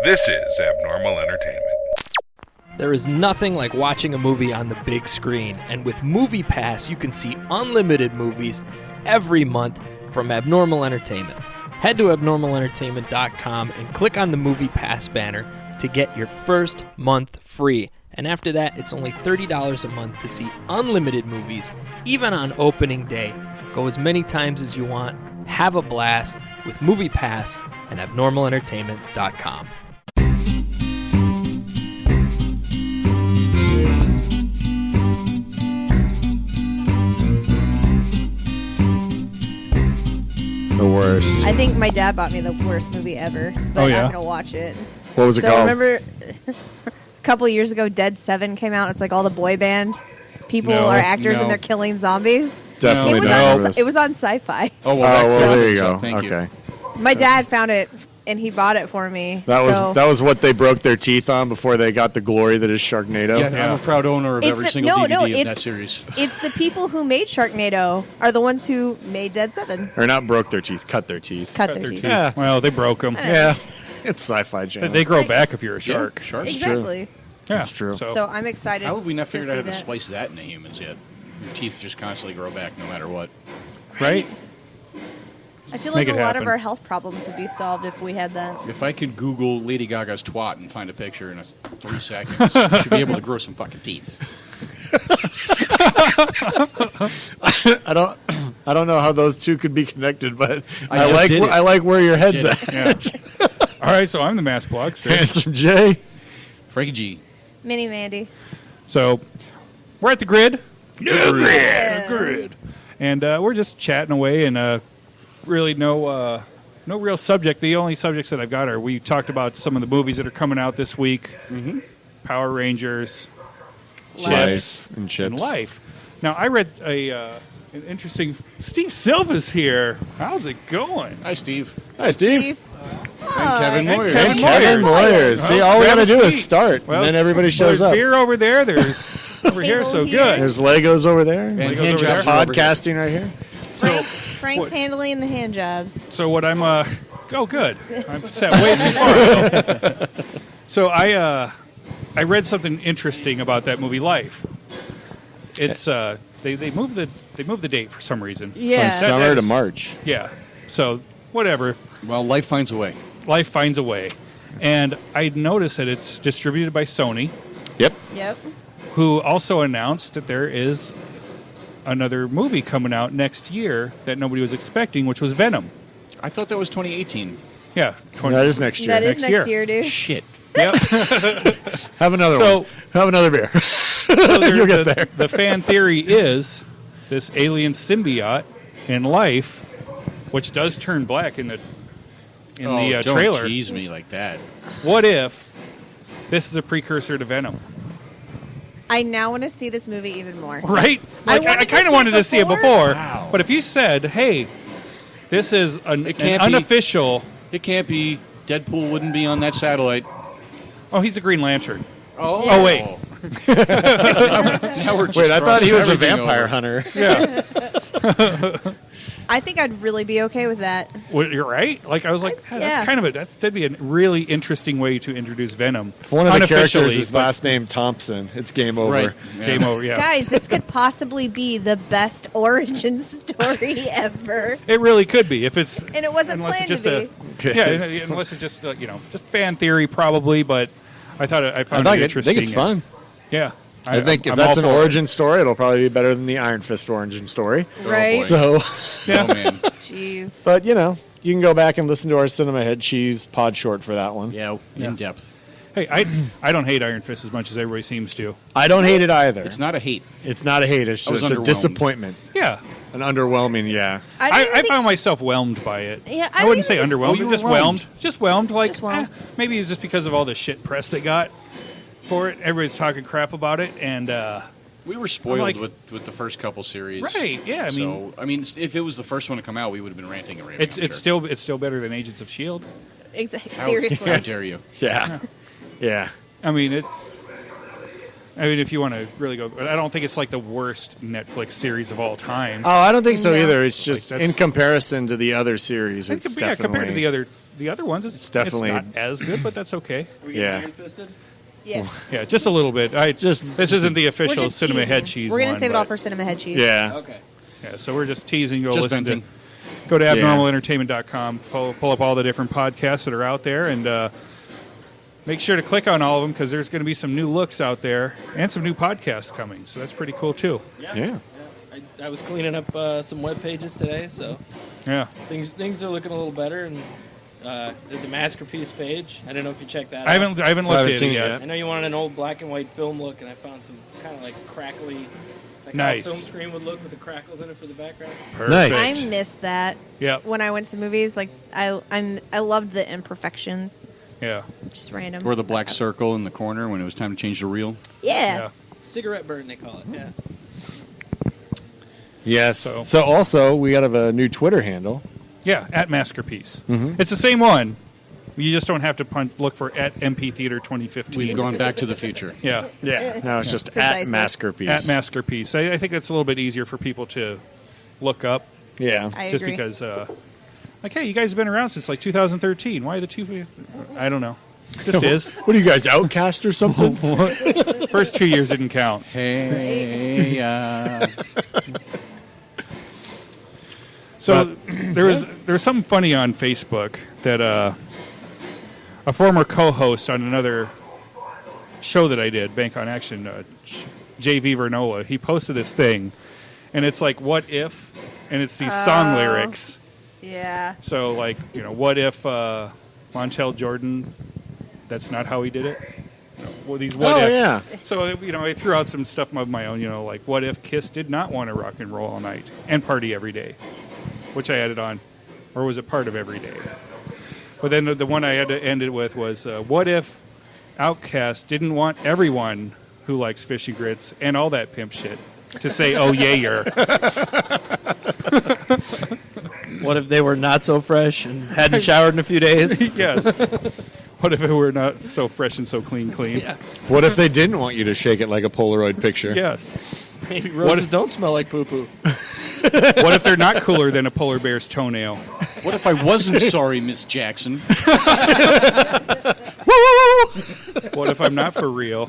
This is Abnormal Entertainment. There is nothing like watching a movie on the big screen, and with MoviePass, you can see unlimited movies every month from Abnormal Entertainment. Head to abnormalentertainment.com and click on the MoviePass banner to get your first month free. And after that, it's only $30 a month to see unlimited movies, even on opening day. Go as many times as you want. Have a blast with MoviePass at abnormalentertainment.com. The worst. I think my dad bought me the worst movie ever, but Oh, yeah? I'm going to watch it. What was it called? Remember a couple years ago, Dead 7 came out. It's like all the boy band people No, are actors no. and they're killing zombies. Definitely it was on Sci-Fi. Oh, well, there you go. Thank you. Okay. My dad found it and he bought it for me. That was what they broke their teeth on before they got the glory that is Sharknado. Yeah, I'm a proud owner of every single DVD of that series. It's the people who made Sharknado are the ones who made Dead 7. Or not broke their teeth, cut their teeth. Cut their teeth. Yeah. Well, they broke them. Yeah. It's Sci-Fi Channel. They grow back if you're a shark. Yeah, sharks. Exactly. Yeah, that's true. So I'm excited. How have we not to figured out see how to that. splice that into humans yet? Your teeth just constantly grow back no matter what. Right? I feel like Make a it lot of happen. our health problems would be solved if we had that. If I could Google Lady Gaga's twat and find a picture in 3 seconds, I should be able to grow some fucking teeth. I don't know how those two could be connected, but I just did it. I like where your head's Did at. it. All right, so I'm the masked Blogster. Handsome Jay. Frankie G. Mini Mandy. So we're at the grid. Yeah. Grid. And we're just chatting away, and really no real subject. The only subjects that I've got are we talked about some of the movies that are coming out this week. Mm-hmm. Power Rangers, Life Chips, and Chips. and Life. Now, I read an interesting... Steve Silva's here. How's it going? Hi, Steve. Hi, Steve. Kevin Moyers. Kevin Kevin Moyers. See, all we grab got to a do is seat. start, Well, and then everybody shows there's up. beer over there. There's over here. So good. There's Legos over there. And Legos hand over jobs there. are over here. Podcasting right here. Frank's what- handling the hand jobs. So what I'm oh good. I'm set way too far. So I read something interesting about that movie Life. It's they moved the date for some reason. Yeah. From summer to March. Yeah. So whatever. Well, life finds a way. Life finds a way. And I noticed that it's distributed by Sony, Yep. Yep. who also announced that there is another movie coming out next year that nobody was expecting, which was Venom. I thought that was 2018. Yeah. That is next year. That is Next next year, dude. Shit. Yep. Have another So- one. Have another beer. So You'll get there. the fan theory is this alien symbiote in Life, which does turn black in the Don't trailer. tease me like that. What if this is a precursor to Venom? I now want to see this movie even more. Right? I Like, wanted I to kind of see wanted to see it before, Wow. but if you said, "Hey, this is an It can't be- unofficial," It can't be. Deadpool wouldn't be on that satellite. oh, he's a Green Lantern. Oh, Oh, wait. Now we're just Wait, I thought he crossing was a everything vampire over. hunter. Yeah, I think I'd really be okay with that. well, you're right. Like I was like, Yeah. that's kind of that'd be a really interesting way to introduce Venom. If one of the characters Unofficially, is but last name Thompson, it's game over. Right. Yeah. game over. Yeah, Guys, this could possibly be the best origin story ever. it really could be if it's And it wasn't unless planned it's to just be. yeah, unless it's just just fan theory probably. But I found I it think interesting. it's fun. Yeah, I think if I'm that's all an for it. origin story, it'll probably be better than the Iron Fist origin story. Right? boy. So, Yeah. Oh, man. Jeez. but you can go back and listen to our Cinema Head Cheese pod short for that one. Yeah, in depth. Hey, I don't hate Iron Fist as much as everybody seems to. I don't hate it either. It's not a hate. It's not a hate. It's I was a underwhelmed. disappointment. Yeah, An underwhelming, yeah. I found myself whelmed by it. Yeah, I wouldn't say didn't underwhelmed, Oh, you but were just whelmed. whelmed. Just whelmed. Like Just whelmed. maybe it's just because of all the shit press they got for it. Everybody's talking crap about it, and We were spoiled like- with the first couple series. right, yeah. I mean, if it was the first one to come out, we would have been ranting and raving. it's I'm it's still better than Agents of Shield. Exactly. How- Seriously. How dare you? Yeah. Yeah. I mean, if you want to really go, I don't think it's like the worst Netflix series of all time. Oh, I don't think so No. either. It's just Like, that's- in comparison to the other series, it's yeah, definitely compared to the other the other ones, It's definitely- not as good, but that's okay. Yeah. Yes. Yeah, just a little bit. This isn't the We're official just Cinema teasing. Head Cheese We're gonna one, save it all but- for Cinema Head Cheese. Yeah. Okay. Yeah, so we're just teasing. Go Just listen venting. Go to abnormalentertainment.com, pull up all the different podcasts that are out there, and make sure to click on all of them because there's going to be some new looks out there and some new podcasts coming. So that's pretty cool too. Yeah. I was cleaning up some web pages today, so Yeah. things are looking a little better. And did the Maskerpiece page. I don't know if you checked that I out. haven't looked haven't at it seen it yet. yet. I know you wanted an old black and white film look, and I found some kind of like crackly, like Nice. how a film screen would look with the crackles in it for the background. Perfect. Nice. I missed that Yeah. when I went to movies. Like I loved the imperfections. Yeah. Just random. Or the black circle in the corner when it was time to change the reel. Yeah. Cigarette burn, they call it. Yeah. Yes. So- So also, we got a new Twitter handle. Yeah, at Maskerpiece. Mhm. It's the same one. You just don't have to look for at MP Theater 2015. We've gone back to the future. Yeah, Yeah. No, it's just Precisely. at Maskerpiece. at Maskerpiece. I think that's a little bit easier for people to look up, Yeah. I just agree. because, like, hey, you guys have been around since like 2013. Why are the two? I don't know. Just is. What are you guys, Outcast or something? First 2 years didn't count. Hey, So there was something funny on Facebook that a former co-host on another show that I did, Bank on Action, JV Vernola, he posted this thing, and it's like, what if, and it's these song lyrics. Yeah. So like, what if Montel Jordan, that's not how he did it? Well, these what Oh, if. yeah. So, I threw out some stuff of my own, like, what if Kiss did not want to rock and roll all night and party every day? Which I added on. Or was it part of every day? But then the one I had to end it with was, what if Outkast didn't want everyone who likes fishy grits and all that pimp shit to say, oh, yeah, What if they were not so fresh and hadn't showered in a few days? Yes. What if it were not so fresh and so clean? Yeah. What if they didn't want you to shake it like a Polaroid picture? Yes. Maybe roses don't smell like poo-poo. What if they're not cooler than a polar bear's toenail? what if I wasn't sorry, Miss Jackson? What if I'm not for real?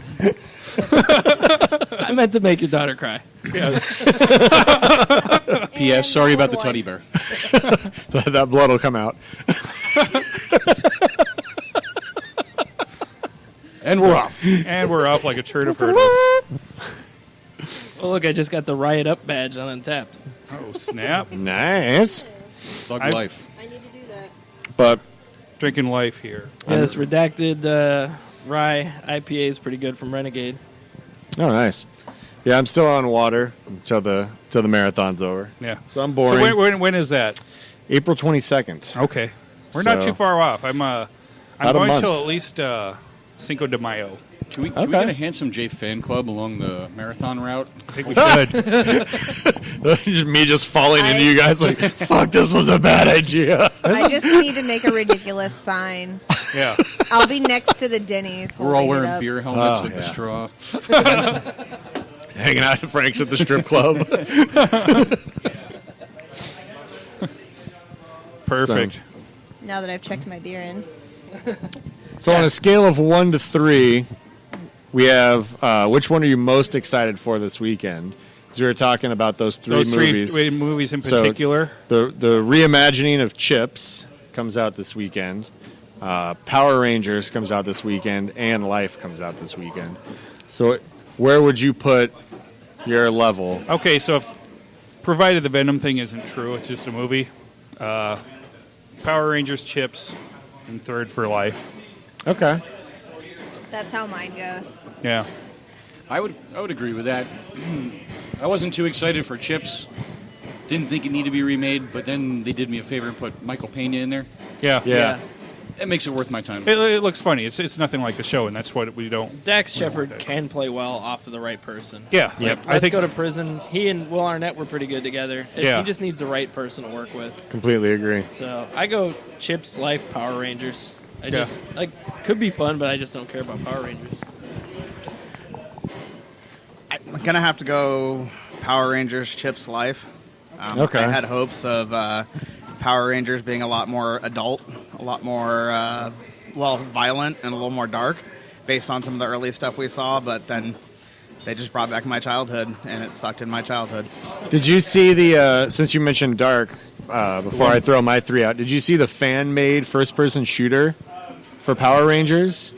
I meant to make your daughter cry. Yes. P.S. Sorry about the teddy bear. That blood will come out. And we're off. And we're off like a turd of hurdles. Oh, look, I just got the Riot Up badge on Untapped. Oh, snap. Nice. Thug I- life. I need to do that. But Drinking life here. Yeah, this redacted rye IPA is pretty good from Renegade. oh, nice. Yeah, I'm still on water until the marathon's over. Yeah. So I'm So boring. when is that? April 22nd. Okay. We're not So- too far off. I'm About a going month. till at least Cinco de Mayo. Can we Okay. get a Handsome J fan club along the marathon route? I think we should. Just me just falling into I- you guys like, fuck, this was a bad idea. I just need to make a ridiculous sign. Yeah. I'll be next to the Denny's. We're all holding it wearing up. beer helmets Oh, with yeah. the straw. Hanging out at Frank's at the strip club. Perfect. Now that I've checked my beer in. So on a scale of 1 to 3, we have which one are you most excited for this weekend? Because we were talking about those three movies. Three movies in So- particular. The reimagining of Chips comes out this weekend. Power Rangers comes out this weekend, and Life comes out this weekend. So where would you put your level? Okay, so provided the Venom thing isn't true, it's just a movie. Power Rangers, Chips, and third for Life. Okay. That's how mine goes. Yeah. I would agree with that. I wasn't too excited for Chips. Didn't think it needed to be remade, but then they did me a favor and put Michael Pena in there. Yeah. Yeah. It makes it worth my time. It looks funny. It's nothing like the show, and that's what we don't. Dax Shepard can play well off of the right person. Yeah. Yep. I Let's think go to prison. He and Will Arnett were pretty good together. Yeah. He just needs the right person to work with. Completely agree. So I go Chips, Life, Power Rangers. I Yeah. just could be fun, but I just don't care about Power Rangers. I'm gonna have to go Power Rangers Chips Life. Okay. I had hopes of Power Rangers being a lot more adult, a a lot more, violent and a little more dark based on some of the early stuff we saw, but then they just brought back my childhood, and it sucked in my childhood. Did you see the, since you mentioned dark, before I throw my 3 out, did you see the fan-made first-person shooter for Power Rangers?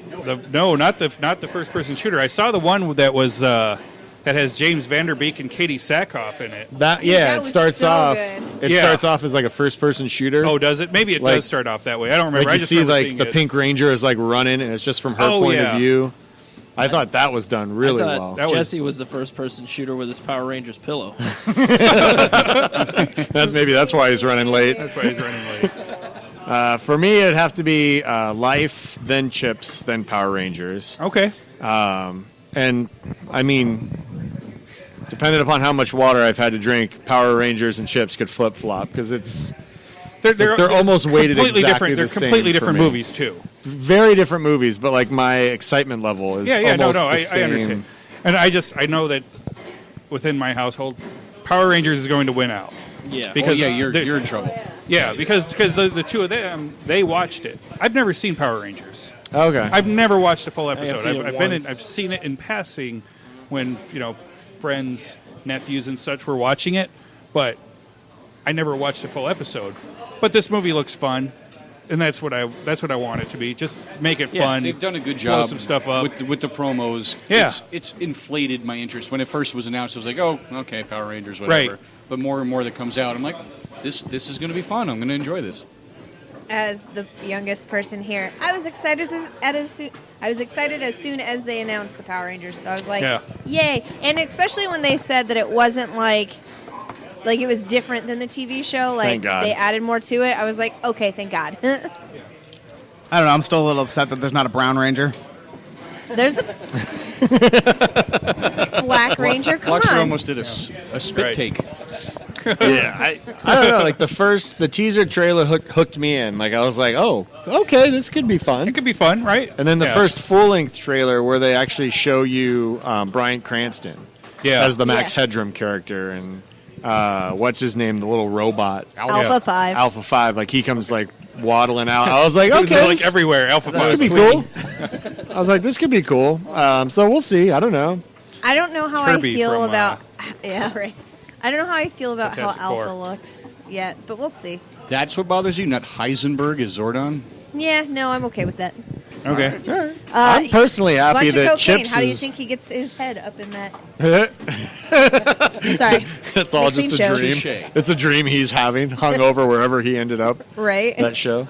No, not the first-person shooter. I saw the one that was that has James Vanderbeek and Katie Sackhoff in it. That it was starts so off. good. It starts off as like a first-person shooter. Oh, does it? Maybe it Like- does start off that way. I don't remember. Like I you just see, remember like seeing the it. Pink Ranger is like running, and it's just from her Oh, point yeah. of view. I thought that was done really I well. thought That was- Jesse was the first person shooter with his Power Rangers pillow. Maybe that's why he's running late. That's why he's running late. For me, it'd have to be Life, then Chips, then Power Rangers. Okay. And I mean, depending upon how much water I've had to drink, Power Rangers and Chips could flip flop because it's they're almost weighted completely exactly different. the They're same completely for different me. movies too. Very different movies, but like my excitement level is almost the I same. understand. And I know that within my household, Power Rangers is going to win out. Yeah. Because you're they're- in trouble. Yeah, because the two of them, they watched it. I've never seen Power Rangers. Okay. I've never watched a full have episode. seen it once. I've seen it in passing when friends, nephews, and such were watching it, but I never watched a full episode. But this movie looks fun, and that's what I want it to be. Just make it fun. They've done a good blow job some stuff up. with the promos. Yeah. It's inflated my interest. When it first was announced, I was like, oh, okay, Power Rangers, whatever. Right. But more and more that comes out, I'm like, this is going to be fun. I'm going to enjoy this. As the youngest person here, I was excited as soon as they announced the Power Rangers. So I was like, Yeah. "Yay!" And especially when they said that it wasn't like it was different than the TV show. Like Thank God. they added more to it. I was like, "Okay, thank God." I don't know. I'm still a little upset that there's not a Brown Ranger. There's a Black Ranger. Come Blogster on. almost did a spit Right. take. Yeah, I don't know. Like the teaser trailer hooked me in. Like I was like, oh, okay, this could be fun. It could be fun, right? And then the Yeah. first full-length trailer where they actually show you Bryan Cranston as the Max Yeah. Headroom character, and what's his name, the little robot, Alpha 5. Alpha 5. Like he comes like waddling out. I was like, It was, okay, like everywhere. Alpha this 5 could be cool. I was like, this could be cool. So we'll see. I don't know. I don't know how Herbie I feel from, about. Yeah, right. I don't know how I feel about how Fantastic Alpha Four. looks yet, but we'll see. That's what bothers you, not Heisenberg as Zordon? Yeah, no, I'm okay with that. Okay. I'm personally happy Bunch of that cocaine. Chips How do you is. think he gets his head up in that? Sorry. It's all Mixing just a shows. dream. Touché. It's a dream he's having, hung over wherever he ended up. Right. That show.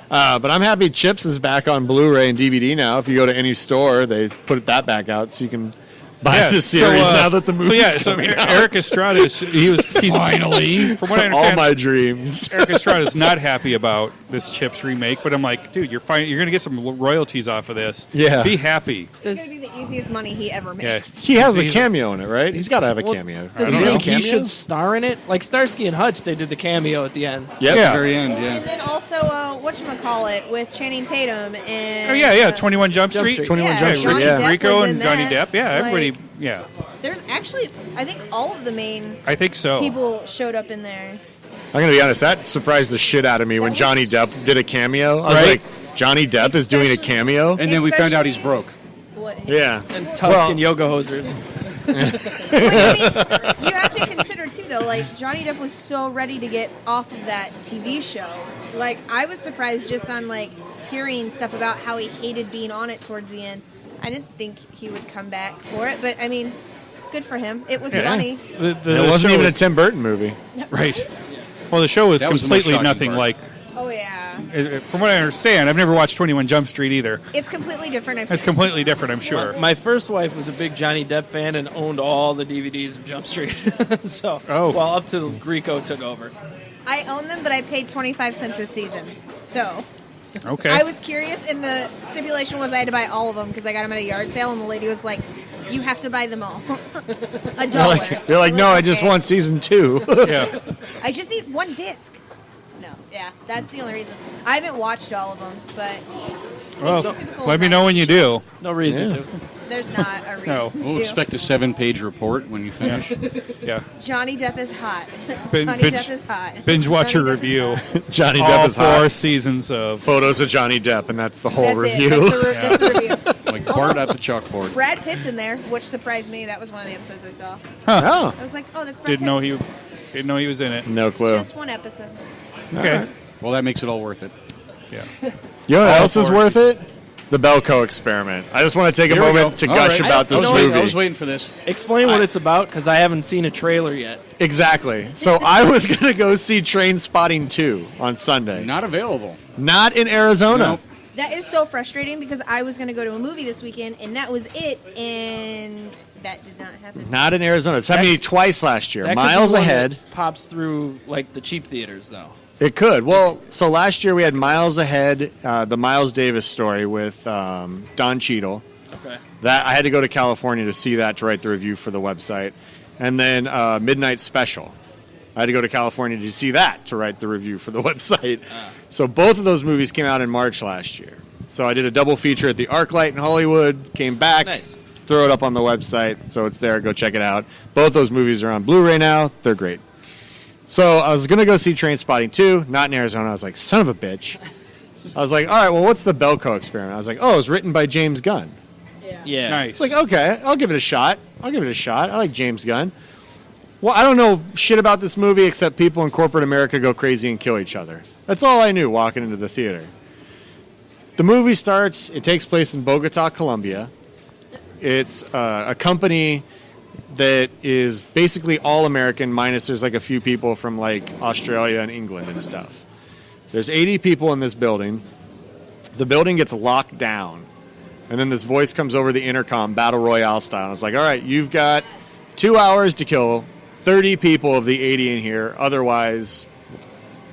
But I'm happy Chips is back on Blu-ray and DVD now. If you go to any store, they put that back out so you can buy the series now that the movie's coming out. Eric Estrada he's finally, from what I All understand, my dreams. Eric Estrada is not happy about this Chips remake. But I'm like, dude, you're fine. You're gonna get some royalties off of this. Yeah. Be happy. It's going to be the easiest money he ever makes. Yes. He has a He's- cameo in it, right? He's got to have a Well, cameo. Does I he don't know. think he Cameo? should star in it? Like Starsky and Hutch, they did the cameo at the end. Yep. At Yeah. the very end, And yeah. then also, whatchamacallit with Channing Tatum and... Oh yeah. 21 Jump Street. 21 Yeah, Jump Street, Johnny yeah. Depp Rico was and in Johnny that. Depp. Yeah, everybody. Like, Yeah, There's actually, I think all of the main I think so. people showed up in there. I'm going to be honest. That surprised the shit out of me when was- Johnny Depp did a cameo. I was Right? like, Johnny Depp is doing a cameo? And then we found out he's broke. What? Yeah. And Tuscan yoga hosers. But, I mean, you have to consider too, though. Like Johnny Depp was so ready to get off of that TV show. Like I was surprised just on like hearing stuff about how he hated being on it towards the end. I didn't think he would come back for it, but I mean, good for him. It was Yeah. funny. It wasn't show even a is- Tim Burton movie. right. Well, the show is That was the most completely shocking nothing part. like. Oh yeah, From what I understand, I've never watched 21 Jump Street either. it's completely different. I've It's seen. completely different, I'm sure. My first wife was a big Johnny Depp fan and owned all the DVDs of Jump Street. So, well, up till Greco took over. I own them, but I paid 25 cents a season. So Okay. I was curious, and the stipulation was I had to buy all of them because I got them at a yard sale, and the lady was like, "You have to buy them all." $1. You're like, I'm no, I just okay. want season 2. yeah. I just need one disc. No, yeah, that's the only reason. I haven't watched all of them, but Well, typical let me know when you 90s show. do. No reason Yeah. to. There's not a reason No. We'll to. expect a 7-page report when you finish. Yeah. Johnny Depp is hot. Bin- Johnny binge- Depp is hot. Binge watch Johnny a Depp is review. hot. Johnny All Depp is 4 hot. seasons of. Photos of Johnny Depp, and that's the whole That's review. it. That's the review. Like Bart at the chalkboard. Brad Pitt's in there, which surprised me. That was one of the episodes I saw. Oh, I was like, oh, that's Brad Didn't Pitt. know he was in it. no clue. Just one episode. Okay. Well, that makes it all worth it. Yeah. You know what All else is four. worth it? The Belko experiment. I just want to take a Here we moment go. to All gush right. about I was this waiting- movie. I was waiting for this. Explain what it's about, because I haven't seen a trailer yet. Exactly. So I was going to go see Trainspotting 2 on Sunday. Not available. Not in Arizona. Nope. That is so frustrating because I was going to go to a movie this weekend, and that was it, and that did not happen. Not in Arizona. It's happened to me twice last year. That could be Miles one ahead. that pops through like the cheap theaters, though. It could. Well, so last year we had Miles Ahead, the Miles Davis story with Don Cheadle. Okay. That I had to go to California to see that to write the review for the website, and then Midnight Special. I had to go to California to see that to write the review for the website. So both of those movies came out in March last year. So I did a double feature at the ArcLight in Hollywood. Came back, Nice. throw it up on the website, so it's there. Go check it out. Both those movies are on Blu-ray now. They're great. So I was gonna go see Trainspotting 2, not in Arizona. I was like, son of a bitch. I was like, all right, well, what's the Belko experiment? I was like, oh, it was written by James Gunn. Yeah. Nice. It's like, okay, I'll give it a shot. I like James Gunn. Well, I don't know shit about this movie except people in corporate America go crazy and kill each other. That's all I knew walking into the theater. The movie starts, it takes place in Bogota, Colombia. It's a company that is basically all American, minus there's like a few people from like Australia and England and stuff. There's 80 people in this building. The building gets locked down. And then this voice comes over the intercom, Battle Royale style. And it's like, all right, you've got 2 hours to kill 30 people of the 80 in here. Otherwise,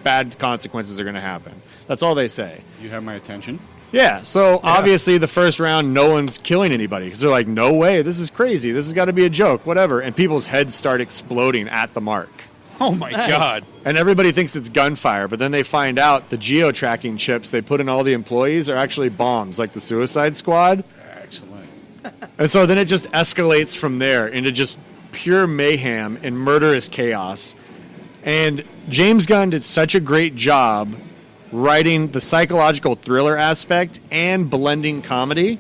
bad consequences are going to happen. That's all they say. You have my attention. Yeah, so obviously the first round, no one's killing anybody. Because they're like, no way, this is crazy. This has got to be a joke, whatever. And people's heads start exploding at the mark. Oh my Nice. God. And everybody thinks it's gunfire, but then they find out the geo-tracking chips they put in all the employees are actually bombs, like the Suicide Squad. Excellent. And so then it just escalates from there into just pure mayhem and murderous chaos. And James Gunn did such a great job writing the psychological thriller aspect and blending comedy.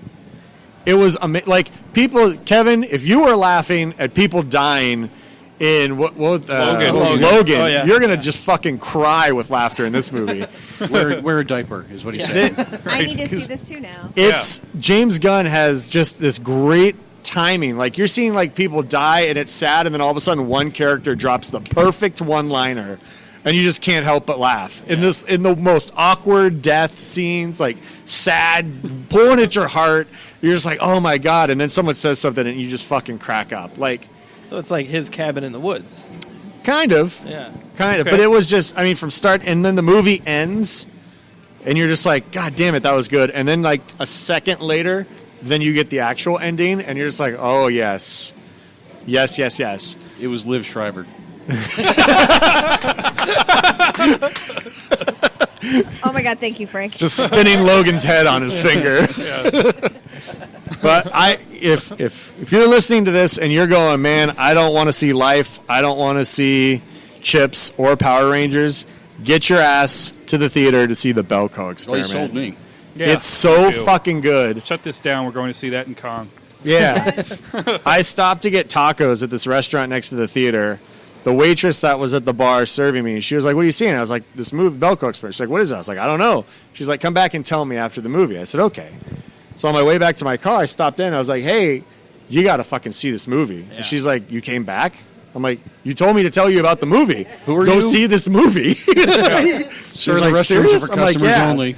It was like people, Kevin, if you were laughing at people dying in Logan, Oh, yeah. you're going to just fucking cry with laughter in this movie. Wear a diaper is what he said. I need to see this too now. It's James Gunn has just this great timing. Like you're seeing like people die and it's sad, and then all of a sudden one character drops the perfect one-liner, and you just can't help but laugh in the most awkward death scenes, like sad, pulling at your heart. You're just like, oh my god, and then someone says something and you just fucking crack up. Like So it's like his cabin in the woods. kind of. Yeah. Kind of, Okay. but it was just, I mean, from start, and then the movie ends, and you're just like, God damn it, that was good. And then, like, a second later, then you get the actual ending, and you're just like, oh, yes. Yes, yes, yes. It was Liv Schreiber. Oh my God, thank you, Frank. Just spinning Logan's head on his finger. But if you're listening to this and you're going, man, I don't want to see Life, I don't want to see Chips or Power Rangers, get your ass to the theater to see the Belko Well, he experiment. sold me. Yeah, It's so me too. fucking good. Shut this down. We're going to see that in Kong. Yeah. I stopped to get tacos at this restaurant next to the theater. The waitress that was at the bar serving me, she was like, what are you seeing? I was like, this movie, Belko Express. She's like, what is that? I was like, I don't know. She's like, come back and tell me after the movie. I said, okay. So on my way back to my car, I stopped in. I was like, hey, you got to fucking see this movie. Yeah. And she's like, you came back? I'm like, you told me to tell you about the movie. Who are Go you? see this movie. Sir, the restrooms serious? are for I'm like, customers yeah. only.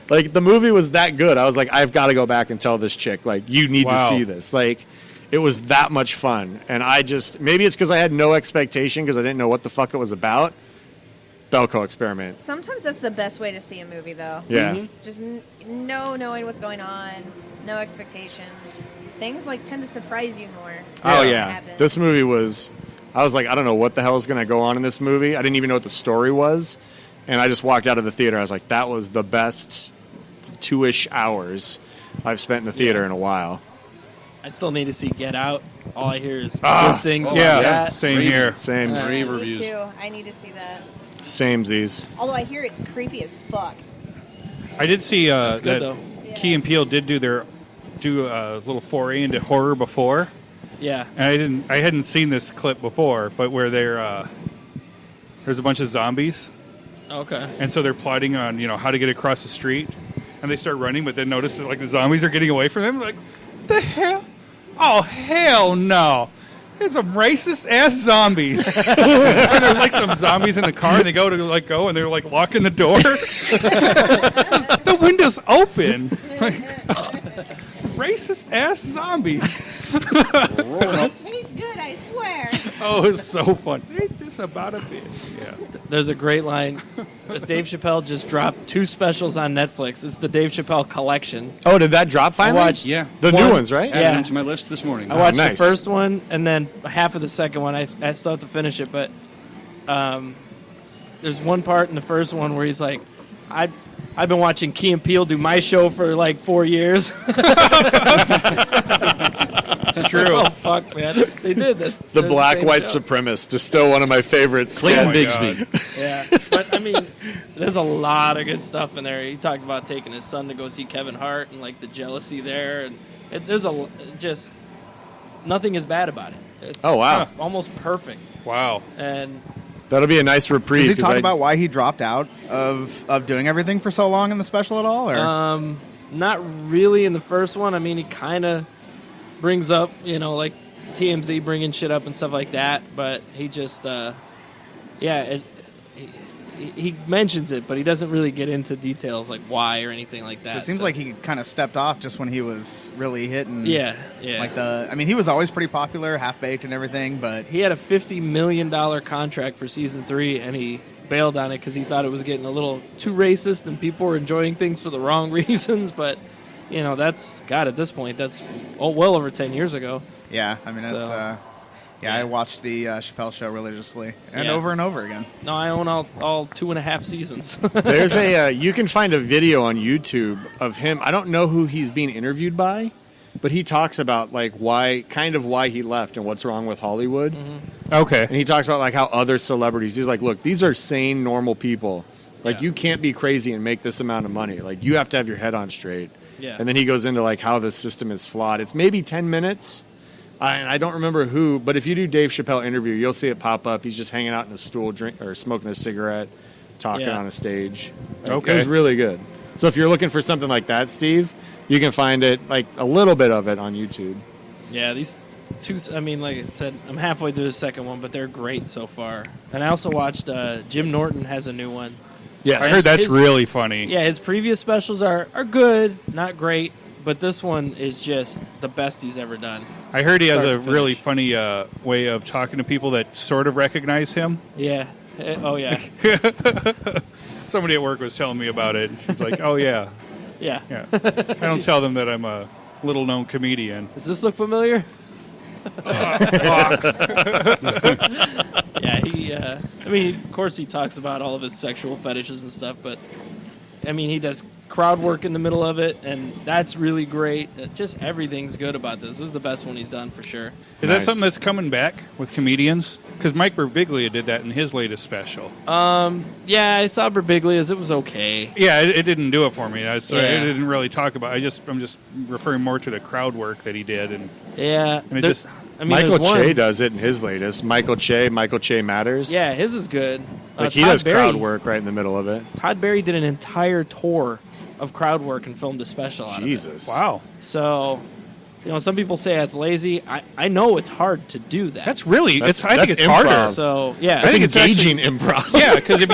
Like, the movie was that good. I was like, I've got to go back and tell this chick, like, you need Wow. to see this. Like, it was that much fun. And I just, maybe it's because I had no expectation because I didn't know what the fuck it was about. Belko Experiment. Sometimes that's the best way to see a movie, though. Yeah. Just no knowing what's going on, no expectations. Things like tend to surprise you more. Oh, when it yeah. happens. This movie was, I was like, I don't know what the hell is going to go on in this movie. I didn't even know what the story was. And I just walked out of the theater. I was like, that was the best 2-ish hours I've spent in the theater in a while. I still need to see Get Out. All I hear is good things about Yeah, that. same here. Same. Me reviews. too. I need to see that. Samesies. Although I hear it's creepy as fuck. I did see That's good, that though. Key and Peele did do a little foray into horror before. Yeah. And I hadn't seen this clip before, but where there's a bunch of zombies, Okay. and so they're plotting on how to get across the street, and they start running, but then notice that the zombies are getting away from them. Like, what the hell? Oh hell no! There's some racist ass zombies. And there's some zombies in the car, and they go to go, and they're locking the door. The window's open. Racist ass zombies. It tastes good, I swear. Oh, it's so fun. Ain't this about a bitch? Yeah. There's a great line. Dave Chappelle just dropped 2 specials on Netflix. It's the Dave Chappelle collection. Oh, did that drop finally? watched- Yeah. The One- new ones, right? Yeah. Added it to my list this morning. I watched nice. the first one and then half of the second one. I still have to finish it, but there's one part in the first one where he's like, I've been watching Key and Peele do my show for 4 years. It's true. Oh, fuck, man. They did that. The black white supremacist is still one of my favorites. Clayton my Bigsby. Yeah. But, I mean, there's a lot of good stuff in there. He talked about taking his son to go see Kevin Hart and, the jealousy there. And there's just nothing is bad about it. It's Oh, wow. almost perfect. Wow. And That'll be a nice reprieve. Does he 'cause talk about why he dropped out of doing everything for so long in the special at all? Or? not really in the first one. I mean, he kind of brings up, TMZ bringing shit up and stuff like that. But he just, he mentions it, but he doesn't really get into details like why or anything like that. So it seems like he kind of stepped off just when he was really hitting. Yeah. He was always pretty popular, half-baked and everything, but He had a $50 million contract for season 3, and he bailed on it because he thought it was getting a little too racist and people were enjoying things for the wrong reasons. But, at this point, that's well over 10 years ago. yeah, that's... So, I watched the Chappelle Show religiously and Yeah. over and over again. No, I own all 2.5 seasons. There's you can find a video on YouTube of him. I don't know who he's being interviewed by, but he talks about why he left and what's wrong with Hollywood. Mm-hmm. Okay. And he talks about how other celebrities. He's like, look, these are sane, normal people. Yeah. You can't be crazy and make this amount of money. You have to have your head on straight. Yeah. And then he goes into how the system is flawed. It's maybe 10 minutes. And I don't remember who, but if you do Dave Chappelle interview, you'll see it pop up. He's just hanging out in a stool, or smoking a cigarette, talking Yeah. on a stage. Okay. It was really good. So if you're looking for something like that, Steve, you can find it, a little bit of it on YouTube. Yeah, these 2, like I said, I'm halfway through the second one, but they're great so far. And I also watched Jim Norton has a new one. Yes. I heard that's His- really funny. Yeah, his previous specials are good, not great, but this one is just the best he's ever done. I heard he has Start a to finish. really funny way of talking to people that sort of recognize him. Yeah. Oh, yeah. Somebody at work was telling me about it, and she's like, oh, yeah. Yeah. Yeah. I don't tell them that I'm a little-known comedian. Does this look familiar? Yeah, of course he talks about all of his sexual fetishes and stuff, but, he does crowd work in the middle of it, and that's really great. Just everything's good about this. This is the best one he's done for sure. Is that something that's coming back with comedians? Because Mike Birbiglia did that in his latest special. Yeah, I saw Birbiglia's. It was okay. Yeah, it didn't do it for me. So I Yeah. didn't really talk about it. I'm just referring more to the crowd work that he did. And Yeah. it just... Michael there's Che one- does it in his latest. Michael Che Matters. Yeah, his is good. He Todd does crowd Berry- work right in the middle of it. Todd Berry did an entire tour of crowd work and filmed a special out of it. Jesus. Wow. So, some people say it's lazy. I know it's hard to do that. That's really... That's- I think that's it's harder. improv. So, yeah. I think it's engaging actually- improv. Yeah, because you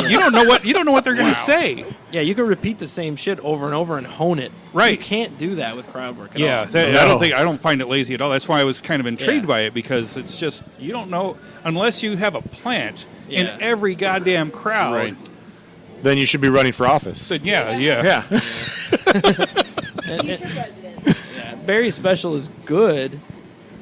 don't know what they're going to say. Yeah, you can repeat the same shit over and over and hone it. Right. You can't do that with crowd work at Yeah, all. I don't find it lazy at all. That's why I was kind of intrigued Yeah. by it, because it's just, you don't know unless you have a plant in Yeah. every goddamn crowd. Right. Then you should be running for office. Then yeah. Yeah. And- and- Barry's special is good,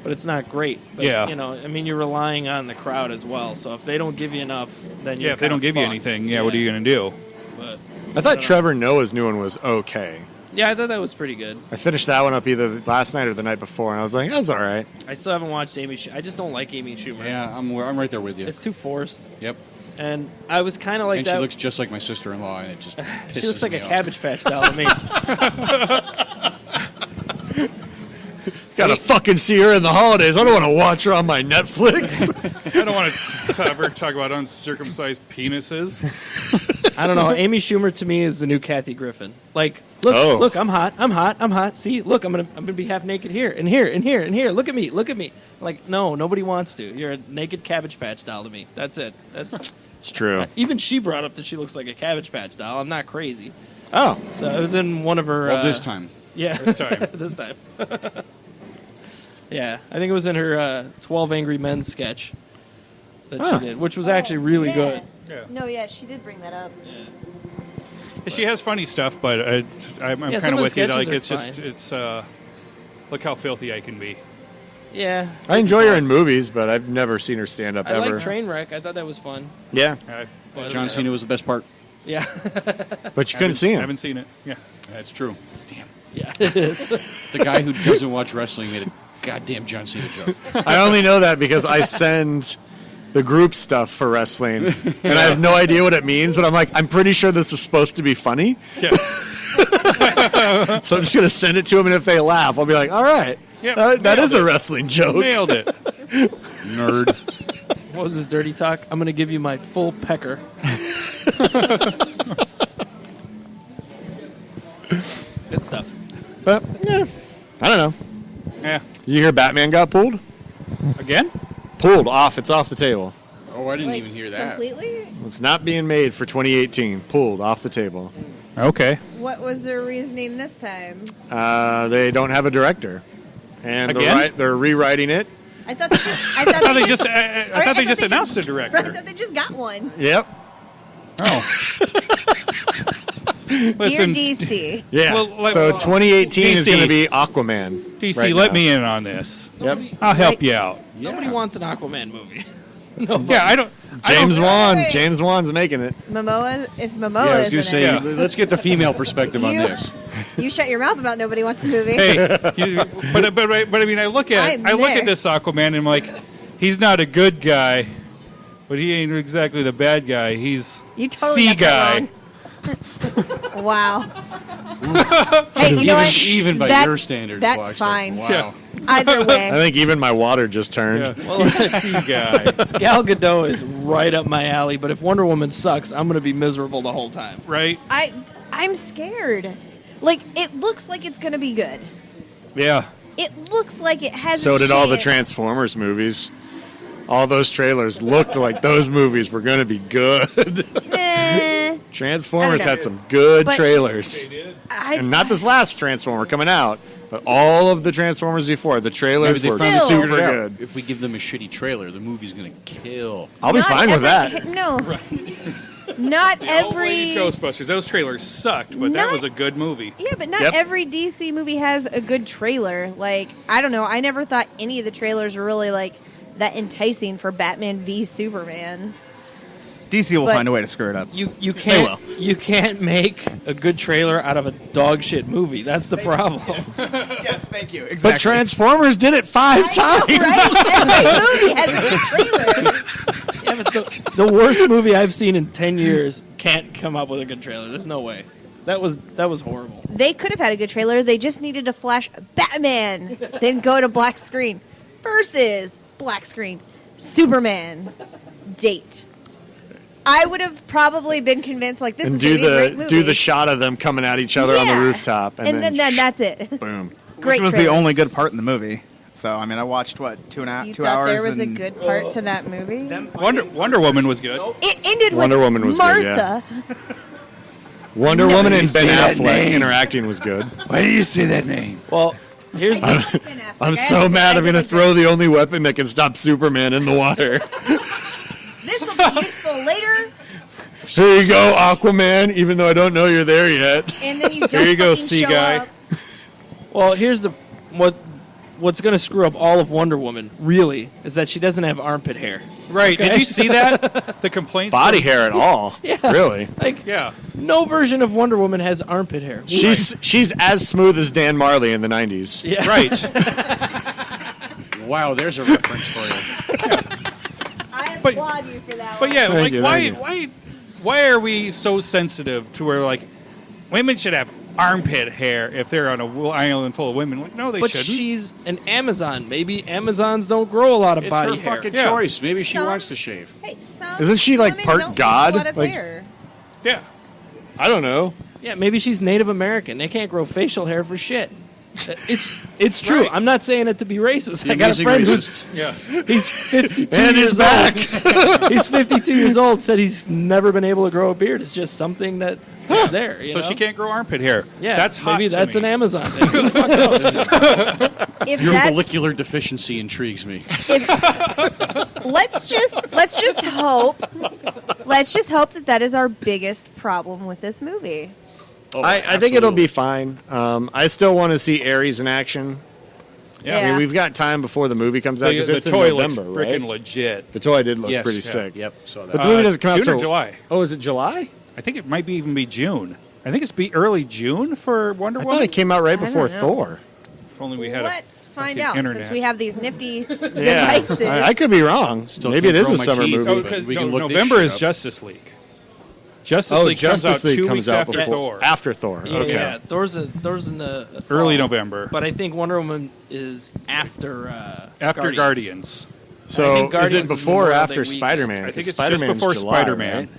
but it's not great. But, Yeah. you're relying on the crowd as well. So if they don't give you enough, then you're Yeah, if they don't kinda give you fucked. anything, what are you going to do? But I thought Trevor Noah's new one was okay. Yeah, I thought that was pretty good. I finished that one up either last night or the night before, and I was like, that was all right. I still haven't watched Amy Schumer. I just don't like Amy Schumer. Yeah, I'm right there with you. It's too forced. Yep. And I was kind of like And that. she looks just like my sister-in-law, and it just pisses She looks like me a off. Cabbage Patch doll to me. Gotta fucking see her in the holidays. I don't want to watch her on my Netflix. I don't want to ever talk about uncircumcised penises. I don't know. Amy Schumer to me is the new Kathy Griffin. Like, look, I'm hot. See, look, I'm gonna be half naked here and here and here and here. Look at me. Like, no, nobody wants to. You're a naked Cabbage Patch doll to me. That's it. It's true. Even she brought up that she looks like a Cabbage Patch doll. I'm not crazy. Oh, So it was in one of her. Well, this time. Yeah, This time. this time. Yeah, I think it was in her 12 Angry Men sketch that she did, which was actually really good. Yeah. No, yeah, she did bring that up. She has funny stuff, but I'm Yeah, kind some of of the with you. Like, sketches are it's look how filthy I can be. Yeah. I enjoy her in movies, but I've never seen her stand up I ever. like Trainwreck. I thought that was fun. Yeah, But, John Cena was the best part. Yeah. but you couldn't see him. Haven't seen it. Yeah. That's true. Damn. Yeah, it is. The guy who doesn't watch wrestling made a goddamn John Cena joke. I only know that because I send the group stuff for wrestling, and I have no idea what it means, but I'm like, I'm pretty sure this is supposed to be funny, Yeah. so I'm just going to send it to them, and if they laugh, I'll be like, all right, Yep, that is nailed a it. wrestling joke. Nailed it. Nerd. What was his dirty talk? I'm going to give you my full pecker. Good stuff. But, yeah, I don't know. Yeah. You hear Batman got pulled? Again? Pulled off. It's off the table. Oh, I didn't Like, even hear that. Completely? It's not being made for 2018. Pulled off the table. Okay. What was their reasoning this time? They don't have a director, and Again? they're rewriting it. I thought they just. I I thought thought they just, I thought they just announced a I director. thought they just got one. Yep. Oh. Listen, Dear DC. Yeah. Well, so 2018 is DC. going to be Aquaman. DC, right let now. me in on this. Yep. I'll help you out. Nobody wants an Aquaman movie. Yeah, I don't. James Wan. Wait. James Wan's making it. Momoa. If Momoa Yeah, I was is going in to say, Yeah. let's get the female perspective on You- this. you shut your mouth about nobody wants a movie. Hey, but I mean, I look at I'm there. this Aquaman and I'm like, he's not a good guy, but he ain't exactly the bad guy. He's You totally sea got that guy. wrong. Wow. Hey, you know what? Even by That's- your standards, that's Blogster. fine. Wow. Yeah. Either I way. think even my water just turned. Yeah. Well, Sea guy, Gal Gadot is right up my alley, but if Wonder Woman sucks, I'm going to be miserable the whole time. right? I'm scared. Like, it looks like it's going to be good. Yeah. It looks like it has So a did all the chance. Transformers movies. All those trailers looked like those movies were going to be good. Eh, Transformers I don't know. had some good But- trailers. And not this last Transformer coming out, but all of the Transformers before. The trailers Maybe were they Still. super good. If we give them a shitty trailer, the movie's going to kill. I'll be not fine with every- that. No. Not Ladies every. Ghostbusters. Those trailers sucked, but that Not- was a good movie. Yeah, but not Yep. every DC movie has a good trailer. Like, I don't know. I never thought any of the trailers were really, like, that enticing for Batman v Superman. DC will But- find a way to screw it up. You can't make a good trailer out of a dog shit movie. That's the problem. Yes, thank you. But Transformers did it 5 times. Right? Every movie has a good trailer. Yeah, but the worst movie I've seen in 10 years can't come up with a good trailer. There's no way. That was horrible. They could have had a good trailer. They just needed to flash Batman, then go to black screen versus black screen Superman date. I would have probably been convinced like this And is going to be a great movie. do the shot of them coming at each other on the Yeah. rooftop. and then that's it. boom. Great Which was trailer. the only good part in the movie. So, I mean, I watched, what, You 2 thought hours? there was a and good part to that movie? Wonder Woman was good. It ended Wonder with Woman was good, Martha. yeah. Wonder Woman and Ben say that Affleck name. interacting was good. Why do you say that name? Well, here's the I'm so mad I'm going to throw the only weapon that can stop Superman in the water. This will be useful later, Here you go, Aquaman, even though I don't know you're there yet. and then you don't There you go, fucking sea show guy. up. here's what's going to screw up all of Wonder Woman really is that she doesn't have armpit hair. Right. Okay. Did you see that? The complaints. Body from- hair at all. Yeah. Really. Like, Yeah. no version of Wonder Woman has armpit hair. She's as smooth as Dan Marley in the 90s. Yeah. Right. Wow, there's a reference for you. I But- applaud you for that But one. yeah, Thank like you, thank you. why are we so sensitive to where like women should have armpit hair if they're on a island full of women? Like, no, they But shouldn't. she's an Amazon. Maybe Amazons don't grow a lot of It's body her hair. fucking Yeah. choice. Maybe she Some- wants to shave. Hey, some Isn't she, like, women part don't lose god? A lot of Like- hair. Yeah. I don't know. Yeah, maybe she's Native American. They can't grow facial hair for shit. It's true. Right. I'm not saying it to be racist. The I got a amazing friend racist. Yeah. he's 52 And years he's back. old. He's 52 years old. Said he's never been able to grow a beard. It's just something that's there. You So know? she can't grow armpit hair. Yeah, That's hot. maybe to that's me. an Amazon thing. Who the fuck knows? If Your that, follicular deficiency intrigues me. let's just hope that is our biggest problem with this movie. Oh, I think it'll be fine. I still want to see Ares in action. Yeah. I mean, Yeah. we've got time before the movie comes out because The it's in toy looks November, freaking right? legit. The toy did look Yes, pretty yeah, sick. Yep, saw that. But the movie doesn't come out June till or July. Oh, is it July? I think it might even be June. I think it's early June for Wonder I Woman. thought it came out right don't before know. Thor. If only we had Let's find fucking out internet. since we have these nifty Yeah, devices. I could be wrong. Still Maybe it can't is a grow my summer teeth. movie. Oh, but because we can look this November shit is up. Justice League. Justice Oh, League Justice comes out League 2 comes weeks out after before Thor. after Thor. Yeah, Okay. yeah. Thor's in the fall. Early November. But I think Wonder Woman is after After Guardians. I So think is Guardians it is the before or Memorial after Day weekend. Spider-Man? I think 'Cause it's Spider-Man's just before July, Spider-Man. right?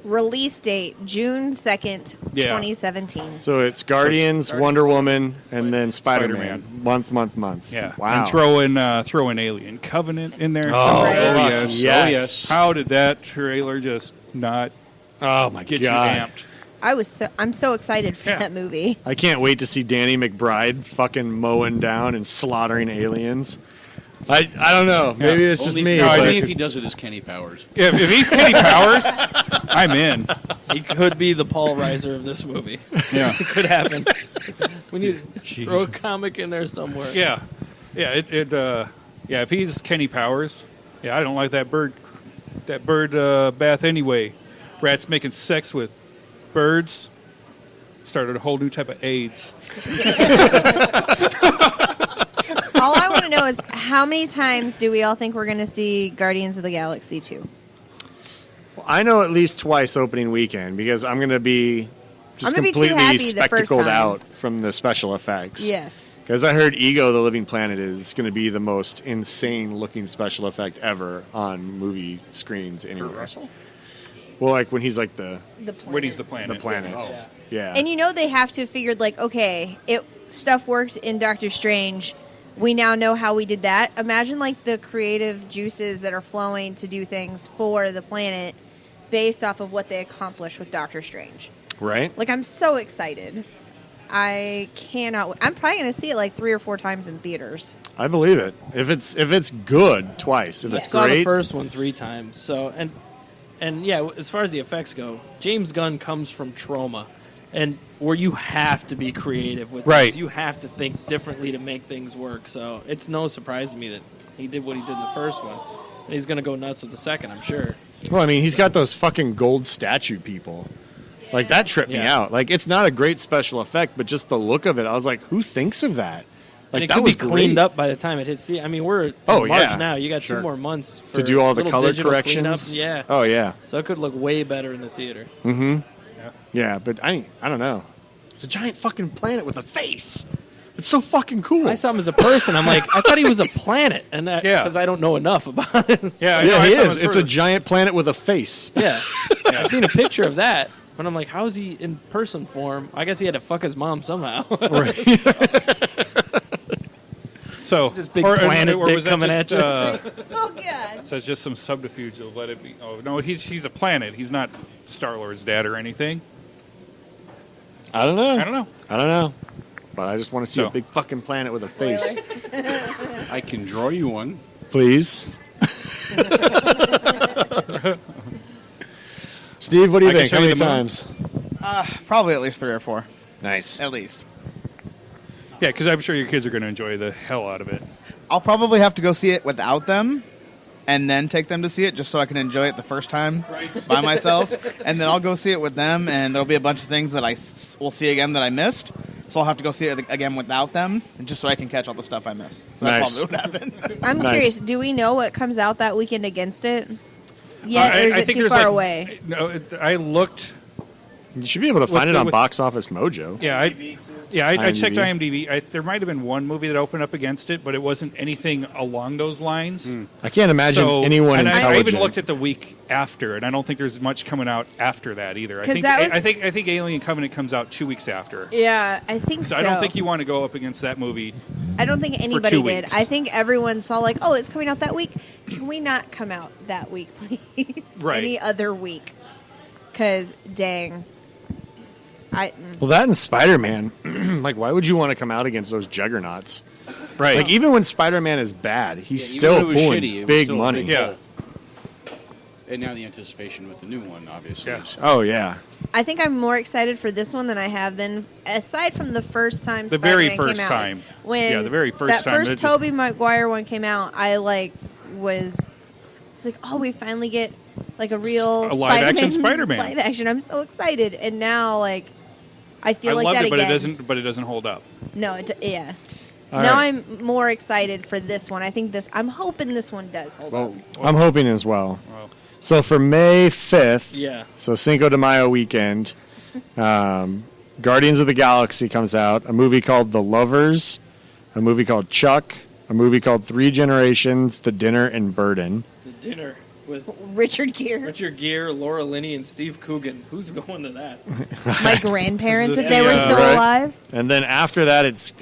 Release date June 2nd, Yeah. 2017. So it's Guardians, Guardians, Wonder Woman, and then Spider-Man. Spider-Man. Month. Yeah. Wow. And throw in Alien Covenant in there. Oh, somewhere. Right. fuck, yes. yes. Oh, yes. How did that trailer just not Oh my get god. you amped? I'm so excited for Yeah. that movie. I can't wait to see Danny McBride fucking mowing down and slaughtering aliens. I don't know. Maybe it's just Only, me. no, but- only if he does it as Kenny Powers. If he's Kenny Powers, I'm in. He could be the Paul Reiser of this movie. Yeah. It could happen. We need to Jeez. throw a comic in there somewhere. Yeah. Yeah. Yeah. If he's Kenny Powers, yeah, I don't like that bird bath anyway. Rats making sex with birds started a whole new type of AIDS. All I want to know is how many times do we all think we're going to see Guardians of the Galaxy 2? I know at least twice opening weekend because I'm going to be just I'm gonna be too completely happy the first spectacled time. out from the special effects. Yes. Because I heard Ego the Living Planet is going to be the most insane looking special effect ever on movie screens anywhere. Well, like when he's like the When he's the planet. planet. Oh. Yeah. And you know they have to have figured like, okay, stuff worked in Doctor Strange. We now know how we did that. Imagine like the creative juices that are flowing to do things for the planet based off of what they accomplished with Doctor Strange. Right? Like I'm so excited. I cannot. I'm probably going to see it like 3 or 4 times in theaters. I believe it. If it's good, twice. If Yeah. it's Saw the great, first one 3 times. So and yeah, as far as the effects go, James Gunn comes from Trauma, and where you have to be creative with Right. things. You have to think differently to make things work. So it's no surprise to me that he did what he did in the first one, and he's going to go nuts with the second, I'm sure. well, I mean, he's got those fucking gold statue people. Like that tripped me Yeah. out. Like it's not a great special effect, but just the look of it, I was like, who thinks of that? Like And it that could was be cleaned great. up by the time it hits. See, I mean, we're in Oh, March yeah. now. You got Sure. 2 more months for To do all the little color digital corrections. cleanup. Yeah. Oh yeah. So it could look way better in the theater. Yeah, but I don't know. It's a giant fucking planet with a face. It's so fucking cool. I saw him as a person. I'm like, I thought he was a planet, and that Yeah. because I don't know enough about it. Yeah, I yeah, know, he I thought is. it was It's sort a of- giant planet with a face. Yeah. I've seen a picture of that, but I'm like, how is he in person form? I guess he had to fuck his mom somehow. So, Just big planet dick was that coming just, at you. Oh God! So it's just some subterfuge to let it be. Oh no, he's a planet. He's not Star-Lord's dad or anything. I don't know. I don't know. I don't know. But I just want to see So. a big fucking planet with a face. I can draw you one. Please. Steve, what do you I can think? show How you many the moon. times? Probably at least 3 or 4, Nice. at least. Yeah, because I'm sure your kids are going to enjoy the hell out of it. I'll probably have to go see it without them, and then take them to see it just so I can enjoy it the first time by myself. And then I'll go see it with them, and there'll be a bunch of things that I will see again that I missed. So I'll have to go see it again without them, just so I can catch all the stuff I missed. So that's probably what happened. I'm Nice. curious. Do we know what comes out that weekend against it? Yeah, or is it too far away? No, I looked. You should be able to find it on with- Box Office Mojo. Yeah, I checked IMDb. IMDb. There might have been one movie that opened up against it, but it wasn't anything along those lines. I can't imagine So, anyone and intelligent. I even looked at the week after, and I don't think there's much coming out after that either. 'Cause that was- I think Alien Covenant comes out 2 weeks after. Yeah, I think so. So I don't think you want to go up against that movie. I don't think anybody 2 did. weeks. I think everyone saw like, oh, it's coming out that week. Can we not come out that week, please? Right. Any other week? Because dang, Well, that and Spider-Man. Like, why would you want to come out against those juggernauts? Right. Like, even when Spider-Man is bad, he's Yeah, even still when it was pulling shitty, it was big still a money. big Yeah. pull. And now the anticipation with the new one, obviously. Yeah. So- Oh, yeah. I think I'm more excited for this one than I have been. Aside from the first time, The very Spider-Man first came out. time. When Yeah, the very first that time. first It just- Tobey Maguire one came out, I was like, oh, we finally get like a real A live-action Spider-Man Spider-Man. live action. I'm so excited, and now like I feel I like loved that it, but again. it doesn't hold up. No, yeah. All now right. I'm more excited for this one. I think I'm hoping this one does hold up. I'm hoping as well. Well, So for May 5th, Yeah. so Cinco de Mayo weekend, Guardians of the Galaxy comes out, a movie called The Lovers, a movie called Chuck, a movie called Three Generations, The Dinner and Burden. The dinner with Richard Gere, Richard Gere, Laura Linney, and Steve Coogan. Who's going to that? my grandparents, if Yeah, they were still right. alive. And then after that, it's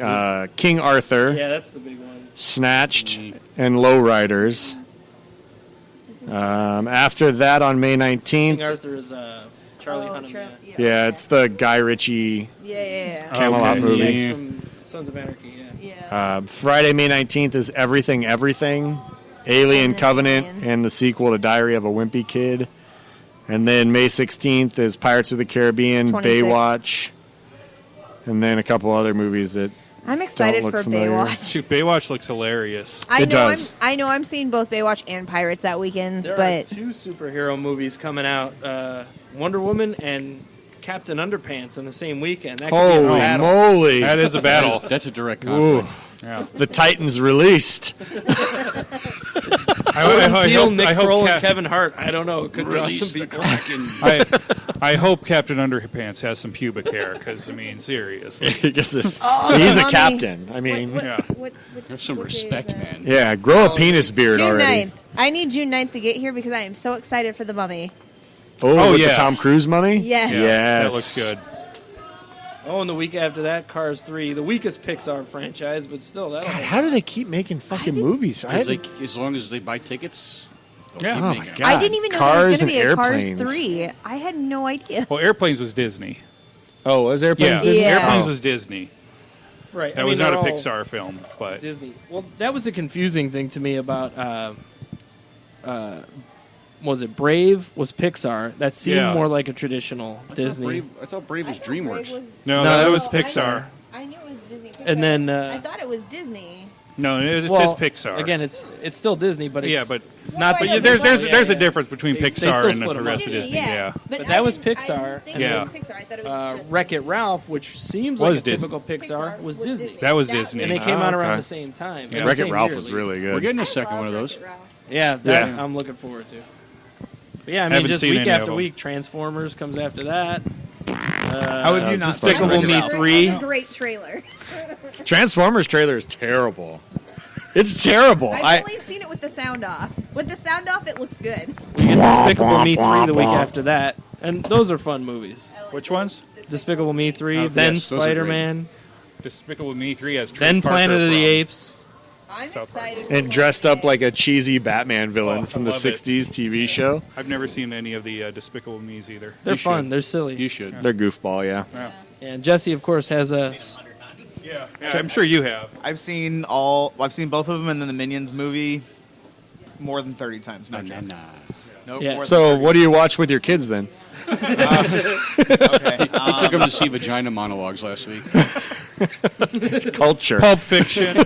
King Arthur, Yeah, that's the big one. Snatched, and Lowriders. After that, on May 19th, King Arthur is Charlie Hunnam. yeah, it's the Guy Ritchie Yeah. Camelot Okay. movie. Yeah, it's from Sons of Anarchy. Yeah. Friday, May 19th is Everything, Everything, Alien then Covenant, Alien. and the sequel to Diary of a Wimpy Kid. And then May 16th is Pirates of the Caribbean, 26th. Baywatch, and then a couple other movies that I'm excited look for familiar. Baywatch. shoot, Baywatch looks hilarious. It does. I know I'm seeing both Baywatch and Pirates that weekend, There are but two superhero movies coming out: Wonder Woman and Captain Underpants in the same weekend. That could be a holy battle. moly, That is a battle. That's a direct Ooh. conflict. Yeah. the Titans released. Nick hope Kroll, Cap- and Kevin Hart. I don't know. It could draw Release some the people. I hope Captain Underpants has some pubic hair, because, I mean, seriously. I guess if Oh, he's a mommy. captain. I mean, Yeah. Have some respect, man. yeah, grow a penis beard June already. 9th. I need June 9th to get here because I am so excited for the Mummy. Oh, with yeah. the Tom Cruise mummy? Yes. Yeah, Yes. that looks good. Oh, and the week after that, Cars 3, the weakest Pixar franchise, but still, that'll God, how do they keep making fucking movies? I Because haven't- as long as they buy tickets, they'll Yeah. keep Oh making my them. God. I didn't even know there Cars was going to and be a Cars Airplanes. 3. I had no idea. Well, Airplanes was Disney. Oh, was Yeah, Airplanes Disney? Yeah. Airplanes Oh. was Disney. Right. That was not a Pixar film, but Disney. Well, that was the confusing thing to me about. Was it Brave? Was Pixar? That seemed Yeah. more like a traditional Disney. I thought Brave was DreamWorks. no, No, that that was was Pixar. I knew it was Disney. Pixar. And then, I thought it was Disney. No, it's Well, Pixar. Again, it's still Disney, but it's yeah, but not Well, the. I know, there's yeah, a difference between They Pixar still and split the them rest up. of Disney, Disney. yeah. But I that was didn't- I Pixar. didn't think Yeah. it was Pixar. I thought it was just Wreck-It Ralph, which seems Was like a Disney. typical Pixar, was Disney. That was Disney. And they came Oh, out around okay. the same time. Yeah. in the Wreck-It same Ralph year, was at least. really We're good. getting a I second love one of those. Wreck-It Ralph. Yeah, that Yeah. I'm looking forward to. But yeah, I mean, Haven't just seen week any of after them. week, Transformers comes after that. How have you not seen Despicable Wreck-It Me Ralph? 3. That's a great trailer. Transformers trailer is terrible. It's terrible. I've only seen it with the sound off. With the sound off, it looks good. We get Despicable Me 3 the week after that. And those are fun movies. Which ones? Despicable Me 3, Oh, then yes, those are Spider-Man, Despicable Me 3 has Trey then Parker Planet of the from- Apes. I'm South Park. excited. And dressed up like a cheesy Batman villain Oh, from I the love it. 60s TV show. I've never seen any of the Despicable Me's either. They're You fun. should. They're silly. You should. They're goofball, yeah. And Jesse, of course, has a. Yeah, I'm sure you have. I've seen both of them, and then the Minions movie more than 30 times. No joke. Nope, Yeah. more than So 30. what do you watch with your kids then? Okay. He took him to see vagina monologues last week. Culture. Pulp Fiction.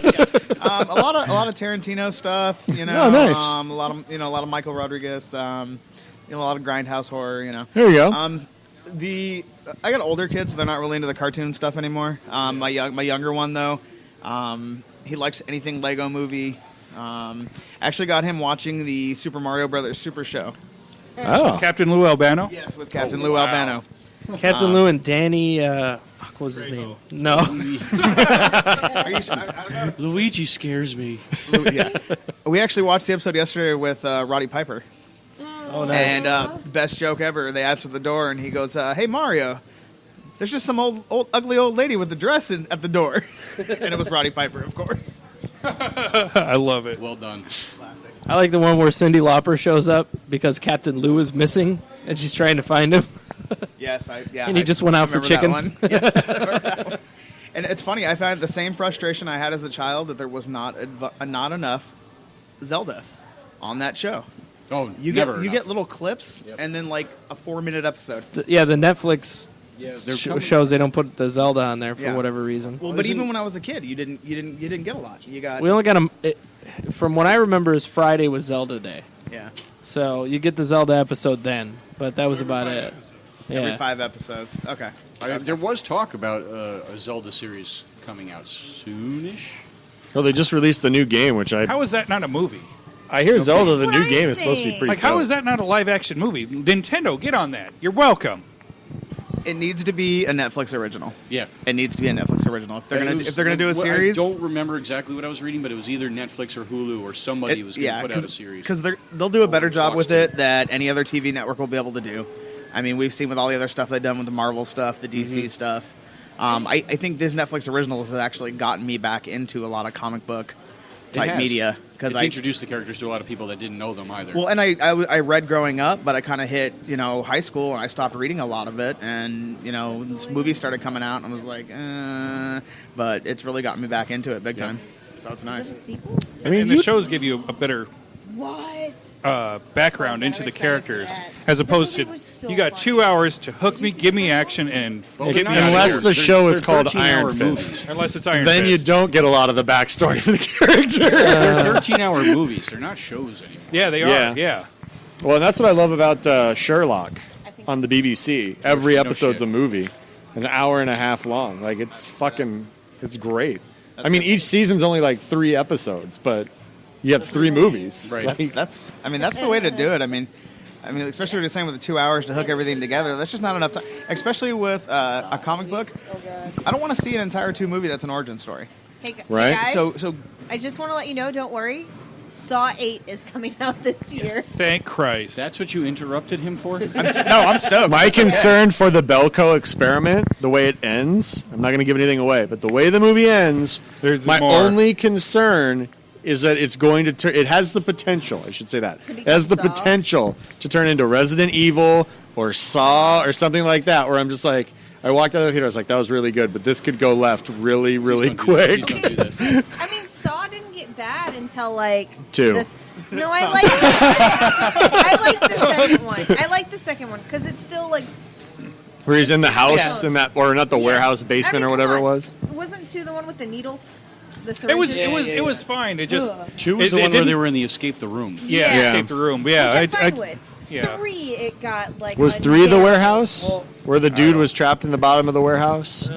A lot of Tarantino stuff. You know, Oh, nice. a lot of Michael Rodriguez. A lot of grindhouse horror. You know. There you go. I got older kids, so they're not really into the cartoon stuff anymore. My younger one though, he likes anything Lego Movie. Actually got him watching the Super Mario Brothers Super Show. Oh. Captain Lou Albano. Yes, with Captain Lou Albano. Captain Lou and Danny. What was his name? No. Are you sure? I don't know. Luigi scares me. Yeah. We actually watched the episode yesterday with Roddy Piper. Oh, nice. And best joke ever, they answer the door and he goes, "Hey Mario, there's just some ugly old lady with the dress at the door." And it was Roddy Piper, of course. I love it. Well done. Classic. I like the one where Cyndi Lauper shows up because Captain Lou is missing and she's trying to find him. Yes, And he just went out for remember chicken. that one. Yes, I remember that one. And it's funny, I found the same frustration I had as a child that there was not enough Zelda on that show. Oh, You never get little clips and then like a 4-minute episode. The Netflix they're shows they don't put the Zelda on there for Yeah. whatever reason. Well, but even when I was a kid, you didn't get a lot. You got We only got from what I remember is Friday was Zelda Day. yeah So you get the Zelda episode then, but that was about it. every Yeah. 5 episodes. Okay. There was talk about a Zelda series coming out soonish. Well, they just released the new game, which How is that not a movie? I hear Zelda, the That's new what game, I'm is supposed to be saying. pretty Like, how dope. is that not a live-action movie? Nintendo, get on that. You're welcome. It needs to be a Netflix original. Yeah. It needs to be a Netflix original. If they're gonna do a Well, series, I don't remember exactly what I was reading, but it was either Netflix or Hulu or somebody was going to put out a series. because they'll do a better job with Blogster. it that any other TV network will be able to do. I mean, we've seen with all the other stuff they've done with the Marvel stuff, the DC stuff. I think this Netflix originals has actually gotten me back into a lot of comic book type has. media because It's I introduced the characters to a lot of people that didn't know them either. well, and I read growing up, but I kind of hit high school and I stopped reading a lot of it, and this movie started coming out and I was like, but it's really gotten me back into it big time. So it's Is it a nice. sequel? I mean, And the shows give you a better What? background I'm into the excited for characters, that. as opposed That to movie was so you got funny. 2 hours to hook Did me, you see give the me first action, and Well, get me they're not out of unless here. the show is They're called 13-hour Iron movies. Fist. Unless it's Iron Then you Fist. don't get a lot of the backstory for the character. They're 13-hour movies. They're not shows anymore. Yeah, they Yeah. are. Yeah. Well, and that's what I love about Sherlock I think on the BBC. Every No episode's shit. a movie, an hour and a half long. Like it's great. I mean, each season's only like 3 episodes, but you have 3 movies. Right. Like, That's the way to do it. I mean, especially what you're saying with the 2 hours to hook everything together. That's just not enough time. Especially with a comic book. I don't want to see an entire 2 movie that's an origin story. Hey, Right. Hey guys, So I just want to let you know, don't worry. Saw 8 is coming out this year. Thank Christ. That's what you interrupted him for? I'm stoked. my concern for the Belko experiment, the way it ends, I'm not going to give anything away, but the way the movie ends, There's my more. only concern is that it's going to it has the potential, I should say that. To It has the become Saw? potential to turn into Resident Evil or Saw or something like that, where I'm just like, I walked out of the theater, I was like, that was really good, but this could go left really, really quick. Please don't do that. I mean, Saw didn't get bad until like 2. No, I like. I like the second one. I like the second one because it's still like. Where he's in the house Yeah. in that, or not the Yeah. warehouse basement I mean, or whatever it come on. was. Wasn't 2 the one with the needles? The It was. syringes? It was fine. It just. Ugh. 2 was It- the it one where they didn't- were in the escape the room. Yeah, Yeah. escape the room. Yeah, Which I'm fine with. yeah. 3, it got like. Was 3 the unfair. warehouse? Well, Where the dude was trapped in the bottom of the warehouse?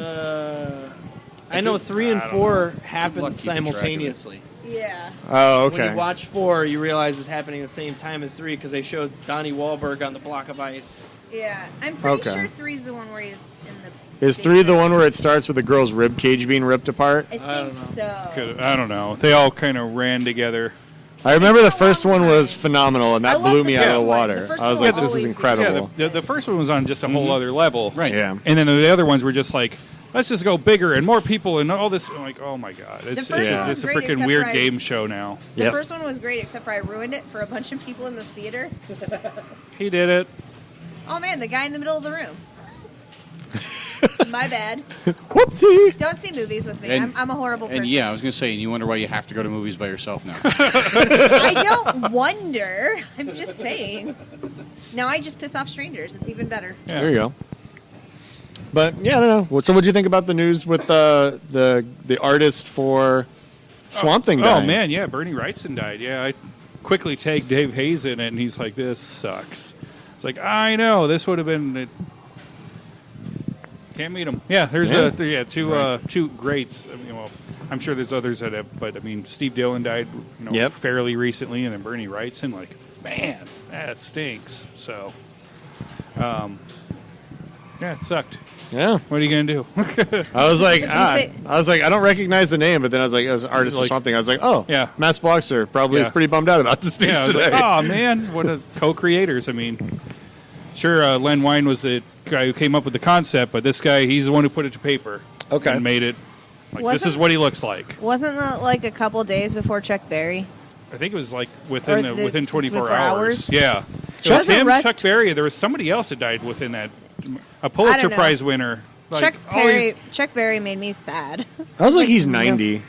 I know 3 and 4 luck happen keeping track of it. simultaneously. Yeah. Oh, When okay. you watch 4, you realize it's happening at the same time as 3 because they showed Donnie Wahlberg on the block of ice. Yeah. I'm pretty Okay. sure 3's the one where he's in the. Is 3 the one where it starts with the girl's rib cage being ripped apart? I don't know. think so. I don't know. They all kind of ran together. I remember It's the been a first long one was time. phenomenal, and I that love blew the me out of first the one. water. The first I was one like, will this is always be incredible. Yeah, the first one was on just a whole other level. Right. Yeah. And then the other ones were just like, let's just go bigger and more people and all this. I'm like, oh my god, it's first one was it's a great, freaking except weird for I- game show now. The Yep. first one was great, except for I ruined it for a bunch of people in the theater. He did it. Oh man, the guy in the middle of the room. My bad. Whoopsie! Don't see movies with me. And- I'm a horrible person. And yeah, I was going to say, and you wonder why you have to go to movies by yourself now. I don't wonder. I'm just saying. Now I just piss off strangers. It's even better. Yeah. There you go. But yeah, I don't know. So, what do you think about the news with the artist for Swamp Thing Oh dying. man, yeah, Bernie Wrightson died. Yeah, I quickly tagged Dave Hayes in it, and he's like, "This sucks." It's like, I know this would have been. Can't meet him. Yeah, there's two greats. I mean, well, I'm sure there's others that have, but I mean, Steve Dillon died, fairly recently, and then Bernie Wrightson. Like, man, that stinks. So, yeah, it sucked. Yeah. What are you gonna do? I was like, I don't recognize the name, but then I was like, as an artist or something, I was like, oh, yeah, Mass Blogster probably is pretty bummed out about this news I was today. like, oh man, what a co-creators. I mean, sure, Len Wein was the guy who came up with the concept, but this guy, he's the one who put it to paper. Okay. And made it. Like, this is what he looks like. Wasn't that like a couple days before Chuck Berry? I think it was like within 24 hours. Yeah. It was him, Rust- Chuck Berry. There was somebody else that died within that. A Pulitzer Prize winner. Like, Chuck Berry made me sad. I was like, he's 90.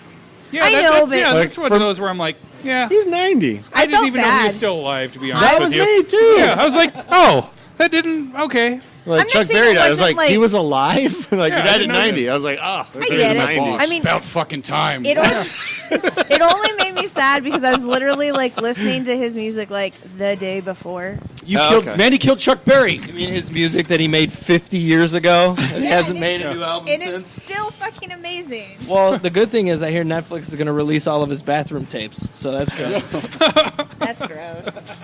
Yeah, I know, but that's one of those where I'm like, yeah. He's 90. I didn't even know he bad. was still alive, to be honest That with was you. me, too. Yeah, I was like, oh, that didn't, okay. Like I'm not Chuck saying Berry it died. I was wasn't like, he was alive? Like, Yeah, he I died at didn't know 90. I was like, oh, I get it. 90. I mean, About fucking time. it only made me sad because I was literally like listening to his music like the day before. Mandy killed Chuck Berry. I mean, his music that he made 50 years ago. He hasn't made a new album And since. it's still fucking amazing. Well, the good thing is I hear Netflix is going to release all of his bathroom tapes, so that's good. That's gross.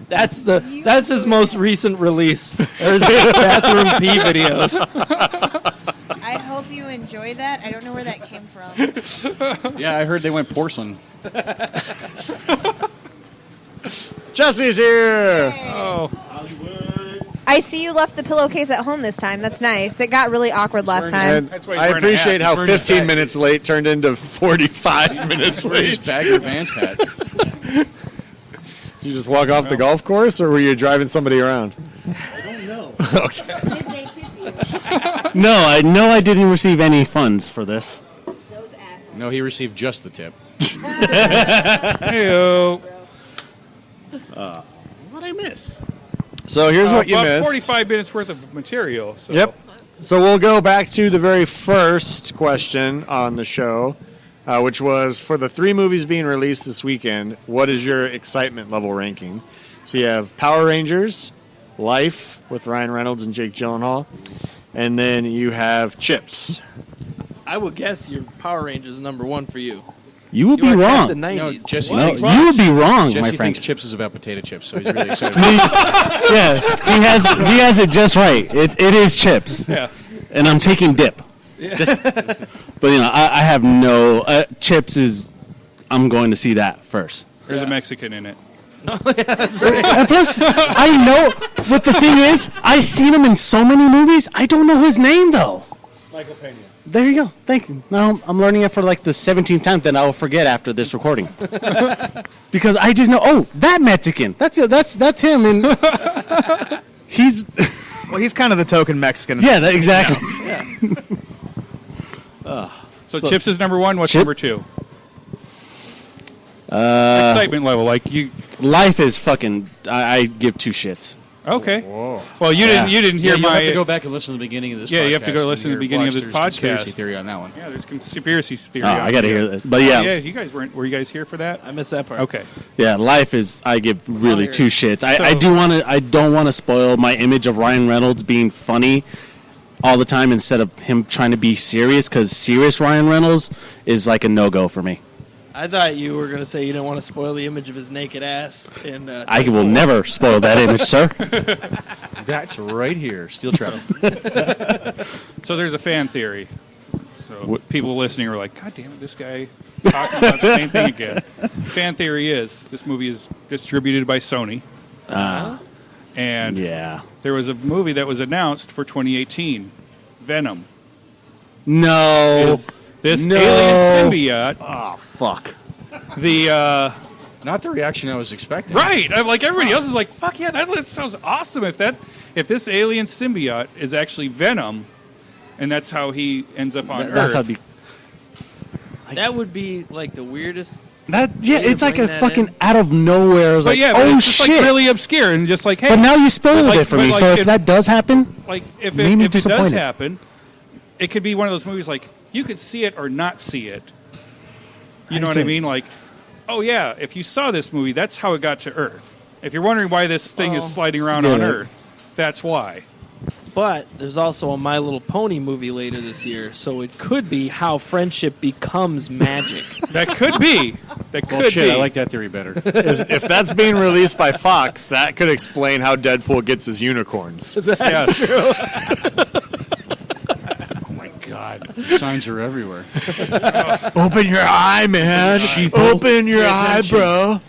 That's his most recent release. There's bathroom pee videos. I hope you enjoy that. I don't know where that came from. Yeah, I heard they went porcelain. Jesse's here. Oh, I see you left the pillowcase at home this time. That's nice. It got really awkward last time. And That's why he's I wearing a appreciate hat. how He's wearing his 15 bag. minutes late turned into 45 minutes His late. Bagger Vance hat. Did you just walk off the golf course, or were you driving somebody around? Did they tip you? No, I didn't receive any funds for this. Those assholes. No, he received just the tip. hey-o. What I miss? So here's what you About missed. 45 minutes worth of material. So. Yep. So we'll go back to the very first question on the show, which was for the 3 movies being released this weekend, what is your excitement level ranking? So you have Power Rangers, Life with Ryan Reynolds and Jake Gyllenhaal, and then you have Chips. I would guess your Power Rangers number 1 for you. You would be You are wrong. Captain 90s. No, Jesse No, thinks, you would be wrong, Jesse my thinks friend. chips is about potato chips, so he's really excited. Yeah, he has it just right. It is chips, Yeah. and I'm taking dip. Just, but I have no chips. I'm going to see that first. There's a Mexican in it. And plus, I know. But the thing is, I've seen him in so many movies. I don't know his name though. Michael Pena. There you go. Thank you. Now I'm learning it for like the 17th time. Then I will forget after this recording because I just know. Oh, that Mexican. That's him. And he's Well, he's kind of the token Mexican. yeah. Exactly. So Chips is number 1. What's Chip- number 2? Excitement level, like you. Life is fucking. I give 2 shits. Okay. Well, you didn't hear Yeah, you my. have to go back and listen to the beginning of this. Yeah, you have to go podcast listen to and the beginning of this hear Blogster's podcast. Conspiracy theory on that one. Yeah, there's conspiracy theory. Oh, I got to hear this. But Yeah, yeah, you guys were you guys here for that? I missed that part. Okay. yeah. Life is. I give really hear 2 it. shits. I So- do want to. I don't want to spoil my image of Ryan Reynolds being funny all the time instead of him trying to be serious. Because serious Ryan Reynolds is like a no-go for me. I thought you were going to say you didn't want to spoil the image of his naked ass. In, I will never spoil that image, sir. That's right here, Steel Trap. So there's a fan theory. So people listening are like, God damn it, this guy talking about the same thing again. Fan theory is this movie is distributed by Sony. And Yeah. there was a movie that was announced for 2018, Venom. No. Is this No. alien symbiote, Oh fuck. the Not the reaction I was expecting. right? I'm like everybody else is like, fuck yeah, that sounds awesome. If this alien symbiote is actually Venom, and that's how he ends up on Earth. That's how. That would be like the weirdest. That yeah. Way to It's like bring a that fucking in. out of nowhere. It was But like, yeah, but oh it's just shit. like really obscure and just like, hey, But now you spoiled like- it for but me. like So if if- that does happen, like if made me it does disappointed. happen, it could be one of those movies like you could see it or not see it, You know what I mean? Like, oh yeah, if you saw this movie, that's how it got to Earth. If you're wondering why this thing is sliding around on Earth, that's why. But there's also a My Little Pony movie later this year, so it could be how friendship becomes magic. That could be. That could Bullshit, be. I like that theory better. If that's being released by Fox, that could explain how Deadpool gets his unicorns. Yes. Oh my God, signs are everywhere. Open your eye, man. Open your eye, bro.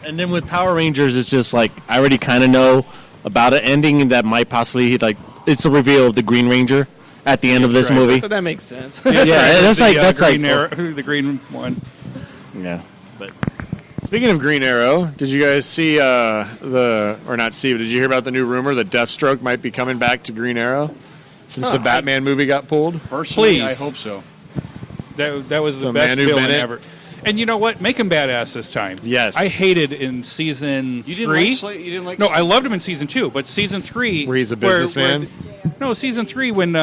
And then with Power Rangers, it's just like I already kind of know about an ending that might possibly it's a reveal of the Green Ranger at the end of this movie. But that makes sense. Yeah, that's like the green one. Yeah. But speaking of Green Arrow, did you guys see did you hear about the new rumor that Deathstroke might be coming back to Green Arrow since the Batman movie got pulled? Personally, Please. I hope so. That was the So best Manu villain Bennett? ever. And you know what? Make him badass this time. Yes. I hated in season You didn't 3. like Slade? You didn't like? No, I loved him in season 2, but season 3... Where he's a businessman? No, season 3 when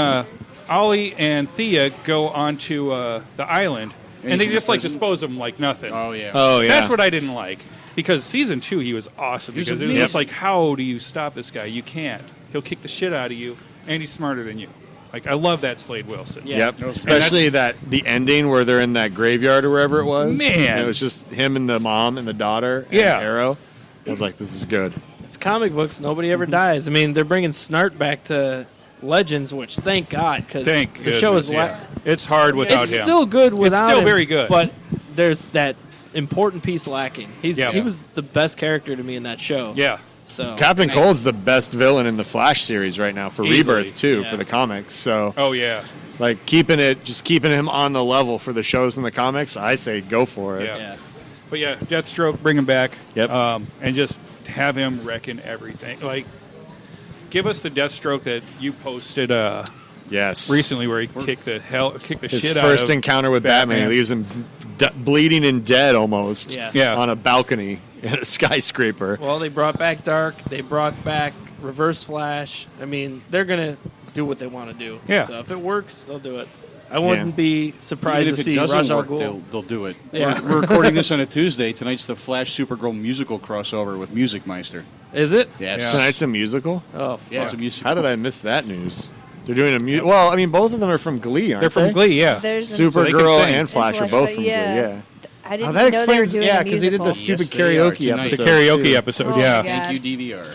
Ollie and Thea go onto the island, and they he's just in like prison? dispose of him like nothing. Oh yeah. Oh, yeah. That's what I didn't like. Because season 2, he was awesome. He was Because it was amazing. just like, how do you stop this guy? You can't. He'll kick the shit out of you, and he's smarter than you. Like, I love that Slade Wilson. Yeah. Yep. Especially the ending where they're in that graveyard or wherever it was. Man. And it was just him and the mom and the daughter and Yeah. Arrow. I was like, this is good. It's comic books. Nobody ever dies. I mean, they're bringing Snart back to Legends, which thank God, because Thank the show is goodness, yeah. It's hard without it's him. still good without still him, very good. but there's that important piece lacking. He Yeah. was the best character to me in that show. Yeah. So Captain Cold's the best villain in the Flash series right now for Easily. Rebirth, too, Yeah. for the comics. So, Oh, yeah. like, keeping him on the level for the shows in the comics, I say go for it. Yeah. yeah. But yeah, Deathstroke, bring him back. Yep. And just have him wrecking everything. Like, give us the Deathstroke that you posted Yes. recently, where he kicked the His shit out first of encounter with Batman, he leaves him bleeding and dead almost Yeah. on a balcony in a skyscraper. Well, they brought back Dark. They brought back Reverse Flash. I mean, they're gonna do what they want to do. Yeah. So if it works, they'll do it. I wouldn't be surprised Even to if see it doesn't Ra's al work, Ghul. they'll do it. Yeah. We're recording this on a Tuesday. Tonight's the Flash Supergirl musical crossover with Music Meister. Is it? Yes. Yeah. Tonight's a musical? Oh, Yeah, it's a fuck. musical. How did I miss that news? They're doing a musical. Well, I mean, both of them are from Glee, aren't They're from they? Glee, yeah. There's So they can Supergirl sing. and Flash are both from Glee, yeah. I didn't Oh, that know they were explains, doing yeah, a because they did the musical. stupid Yes, they are karaoke tonight. episode. The karaoke too. episode, Oh, yeah. my God. Thank you, DVR.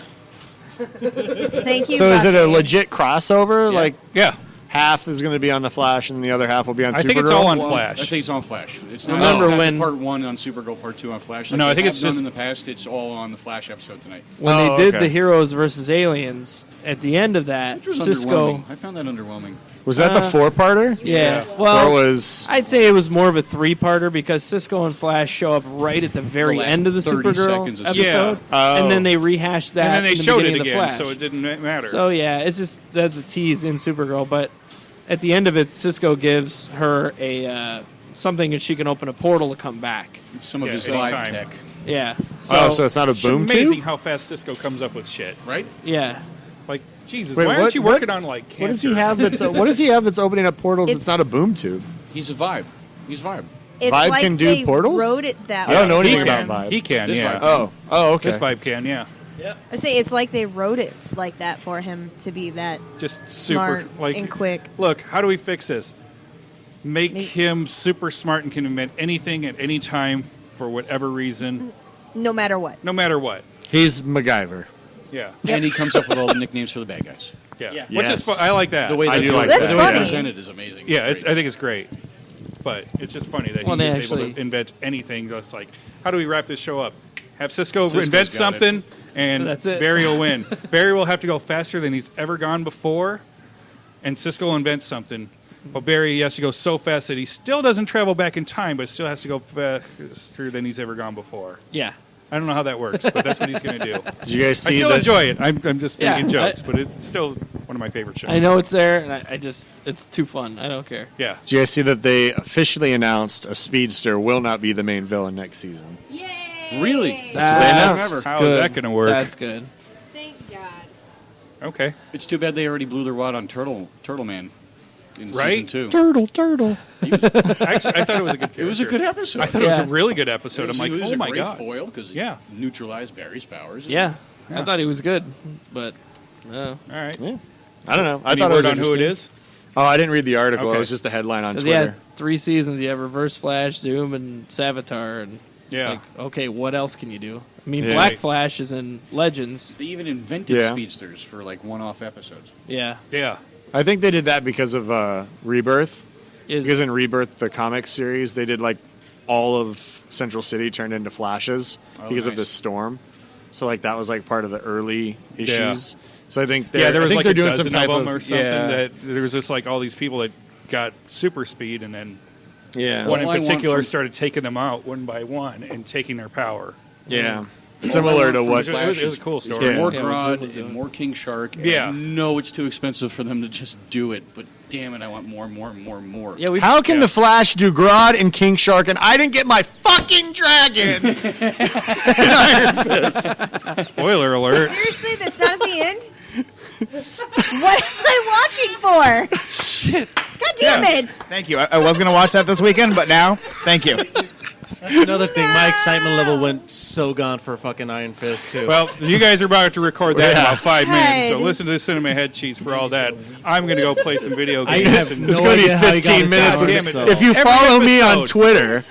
Thank you. So is it a Buffy. legit crossover? Yeah. Like Yeah. half is going to be on the Flash and the other half will be on Supergirl? I think it's all on Well, Flash. I think it's on Flash. It's not, Remember it's not when- part 1 on Supergirl, part 2 on Flash. Like No, I they think have it's done just- in the past. It's all on the Flash episode tonight. When Oh, they did okay. the Heroes versus Aliens, at the end of that, Which was Cisco. underwhelming. I found that underwhelming. Was that the four-parter? Yeah. Or Well, was... I'd say it was more of a three-parter because Cisco and Flash show up right at the very last end of the 30 Supergirl seconds of episode, Oh. and then they rehashed that. And then they in the showed it beginning of the again, Flash. so it didn't matter. So yeah, it's just that's a tease in Supergirl, but at the end of it, Cisco gives her a something and she can open a portal to come back. Some of Yeah, his anytime. live tech. Yeah. so it's not a It's boom amazing tube? how fast Cisco comes up with shit. Right? yeah. Like, Jesus, Wait, why what- aren't you what- working on, like, cancer? What does he have that's opening up portals that's It's- not a boom tube? He's a vibe. He's vibe. It's Vibe like can do they portals? wrote it that I don't know way. anything He about can. Vibe. He can, This yeah. Vibe. Oh, okay. This Vibe can, yeah. I say it's like they wrote it like that for him to be that Just super, smart like, and quick. look, how do we fix this? Make Make- him super smart and can invent anything at any time for whatever reason, No matter what. no matter what. He's MacGyver. Yeah. And he comes up with all the nicknames for the bad guys. Yeah. Yeah. Which is Yes. I like that. The way I that's do like That's the way funny. they presented is amazing. yeah, It's I think it's great. But it's just funny that Well, they he's able actually- to invent anything. That's like, how do we wrap this show up? Have Cisco Cisco's invent got it. something, and That's it. Barry will win. Barry will have to go faster than he's ever gone before, and Cisco will invent something. But Barry has to go so fast that he still doesn't travel back in time, but still has to go faster than he's ever gone before. Yeah. I don't know how that works, but that's what he's going to do. Did you guys I see still that? enjoy it. I'm just Yeah, making jokes, but it's still one of my favorite shows. I know it's there, and I just it's too fun. I don't care. Yeah. Did you guys see that they officially announced a speedster will not be the main villain next season? really. That's How is good. that gonna work? That's good. Thank God. Okay. It's too bad they already blew their wad on Turtle Man. in Right? season 2. Turtle. Actually, I thought it was a good. It was a good episode. I thought it was a really good episode. I'm like, it was oh a my great god. foil because Yeah. it neutralized Barry's powers. Yeah, I thought he was good, but All right. Yeah. I don't know. I Any thought it was word on who it interesting. is? Oh, I didn't read the article. Okay. It was just the headline on because Twitter. he had 3 seasons. You have Reverse Flash, Zoom, and Savitar, and Yeah. like, okay, what else can you do? I mean, Yeah. Black Flash is in Legends. They even invented Yeah. speedsters for like one-off episodes. Yeah, Yeah. I think they did that because of Rebirth. is Because in Rebirth, the comic series, they did like all of Central City turned into flashes because of nice. this storm. So like that was like part of the early issues. So I think Yeah, there was like they're a doing dozen some type of them of or something. yeah, That there was just like all these people that got super speed, and then yeah, one All I in want particular from- started taking them out one by one and taking their power. yeah. Similar to what It was a cool story. Yeah. More Yeah, what Zoom Grodd was doing. and more King Shark. And Yeah. I know it's too expensive for them to just do it, but damn it, I want more and more and more and more. yeah. We How can Yeah. the Flash do Grodd and King Shark and I didn't get my fucking dragon? Spoiler alert. Seriously, that's not at the end? What am I watching for? Shit. God damn it. Thank you. I was going to watch that this weekend, but now, thank you. Another thing, my excitement level went so gone for fucking Iron Fist too. Well, you guys are about to record that in Yeah. about 5 minutes, so God. listen to the Cinema Head Cheese for all that. I'm going to go play some video I games. have and no It's going to be idea how he got 15 his minutes. powers, Damn it. so- If you Every follow me on episode. Twitter,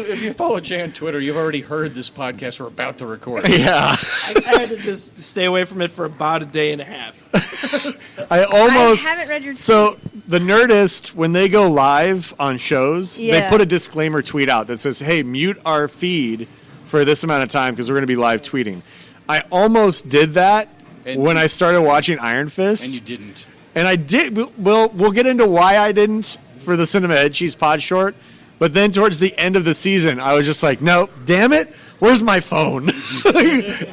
If you follow Jay on Twitter, you've already heard this podcast we're about to record. yeah, I had to just stay away from it for about a day and a half. I almost. I haven't read your So the Nerdist, when they go live on shows, they Yeah. put a disclaimer tweet out that says, "Hey, mute our feed for this amount of time because we're going to be live tweeting." I almost did that And when you- I started watching Iron Fist, And you didn't. and I did. We'll get into why I didn't for the Cinema Head Cheese Pod short, but then towards the end of the season, I was just like, "No, damn it." Where's my phone?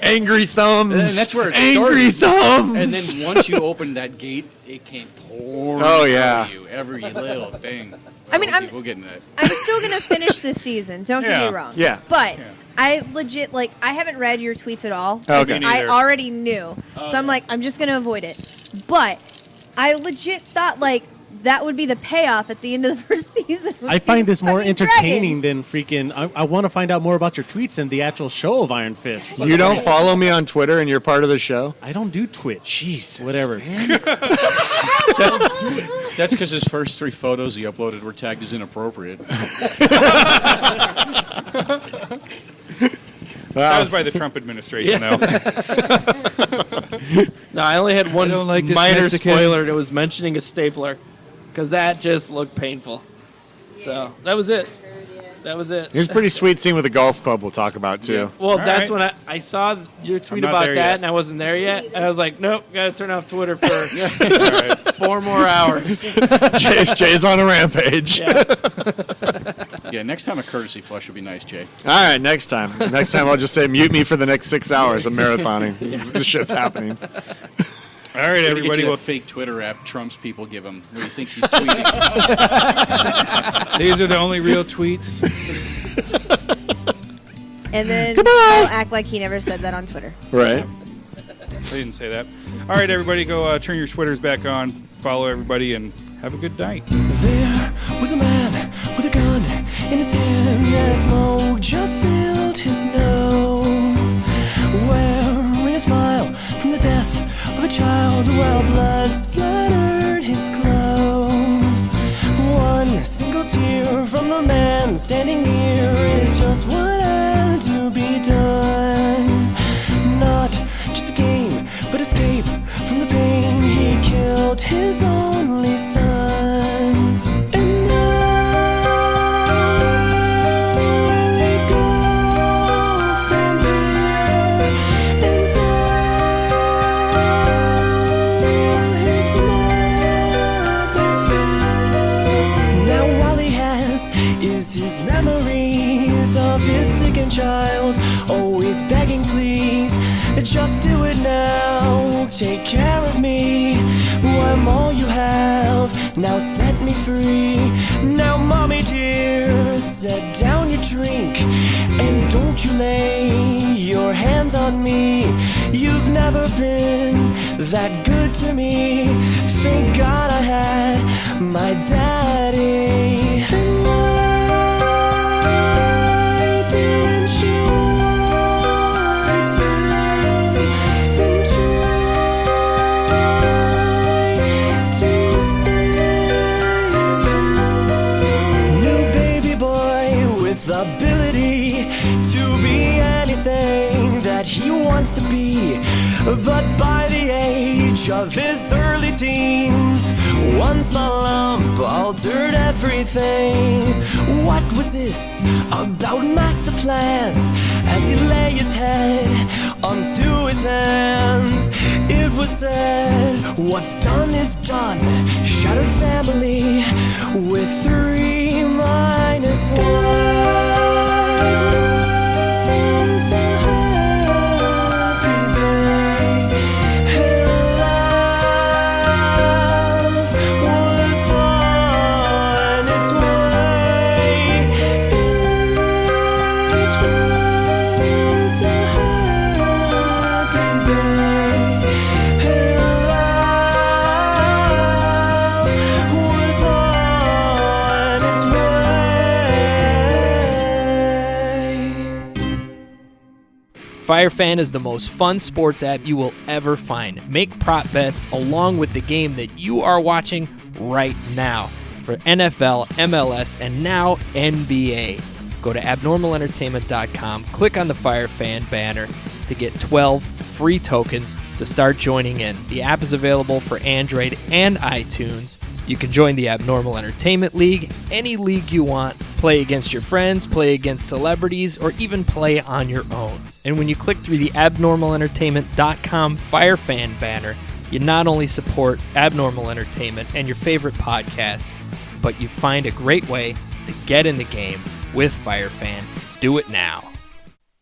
Angry thumbs. And that's where it Angry thumbs. And then once you opened that gate, it came pouring Oh, out yeah. of you. Every little thing. I mean, we'll get into that. I'm still going to finish this season. Don't get Yeah. me wrong. Yeah. But Yeah. I legit, like, I haven't read your tweets at all. Okay. Me I neither. already knew. So I'm like, I'm just going to avoid it. But I legit thought, like, that would be the payoff at the end of the first season. I find this more Fucking entertaining than freaking. I want to find out more about your tweets than the actual show of Iron Fist. You don't follow me on Twitter and you're part of the show? I don't do Twitch. Jesus. Whatever. That's because his first 3 photos he uploaded were tagged as inappropriate. That was by the Trump administration, though. No, I only had one don't like this minor Mexican. spoiler, and it was mentioning a stapler, because that just looked painful. So that was it. That was it. Here's a pretty sweet scene with the golf club we'll talk about, too. Well, All that's right. when I saw your tweet not about there that, yet. and I wasn't there yet. And I was like, nope, got to turn off Twitter for All right. 4 more hours. Jay's on a rampage. Yeah. Yeah, next time a courtesy flush would be nice, Jay. All right, next time. Next time I'll just say mute me for the next 6 hours. I'm marathoning. This shit's happening. All right, Everybody everybody. get Well, that fake Twitter app Trump's people give him where he thinks he's tweeting. these are the only real tweets. And then he'll act like he never said that on Twitter. Right. I didn't say that. All right, everybody, go turn your Twitters back on. Follow everybody, and have a good night. There was a man with a gun in his hand as smoke just filled his nose, wearing a smile from the death of a child while blood splattered his clothes. One single tear from the man standing near is just what had to be done. Not just a game, but escape from the pain. He killed his only son. And now where they go from here and tell his mother fell. Now all he has is his memories of his sickened child, always begging please, just do it now, take care of me, I'm all you have, now set me free. Now mommy dear, set down your drink, and don't you lay your hands on me. You've never been that good to me. Thank God I had my daddy. And why didn't you want him? Then try to save him. No baby boy with ability to be anything that he wants to be, but by the age of his early teens, one small lump altered everything. What was this about master plans? As he lay his head onto his hands, it was said, what's done is done. Shattered family with 3 minus 1. FireFan is the most fun sports app you will ever find. Make prop bets along with the game that you are watching right now for NFL, MLS, and now NBA. Go to abnormalentertainment.com, click on the FireFan banner to get 12 free tokens to start joining in. The app is available for Android and iTunes. You can join the Abnormal Entertainment League, any league you want, play against your friends, play against celebrities, or even play on your own. And when you click through the abnormalentertainment.com FireFan banner, you not only support Abnormal Entertainment and your favorite podcasts, but you find a great way to get in the game with FireFan. Do it now.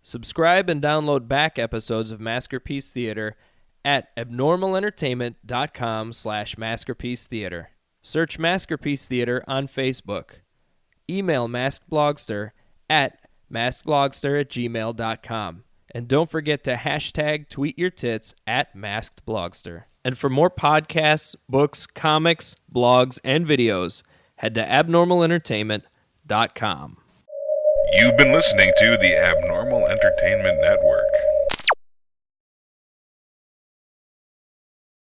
Subscribe and download back episodes of Maskerpiece Theater at abnormalentertainment.com/Maskerpiece Theater. Search Maskerpiece Theater on Facebook. Email maskedblogster at maskedblogster@gmail.com. And don't forget to hashtag tweet your tits at maskedblogster. And for more podcasts, books, comics, blogs, and videos, head to abnormalentertainment.com. You've been listening to the Abnormal Entertainment Network.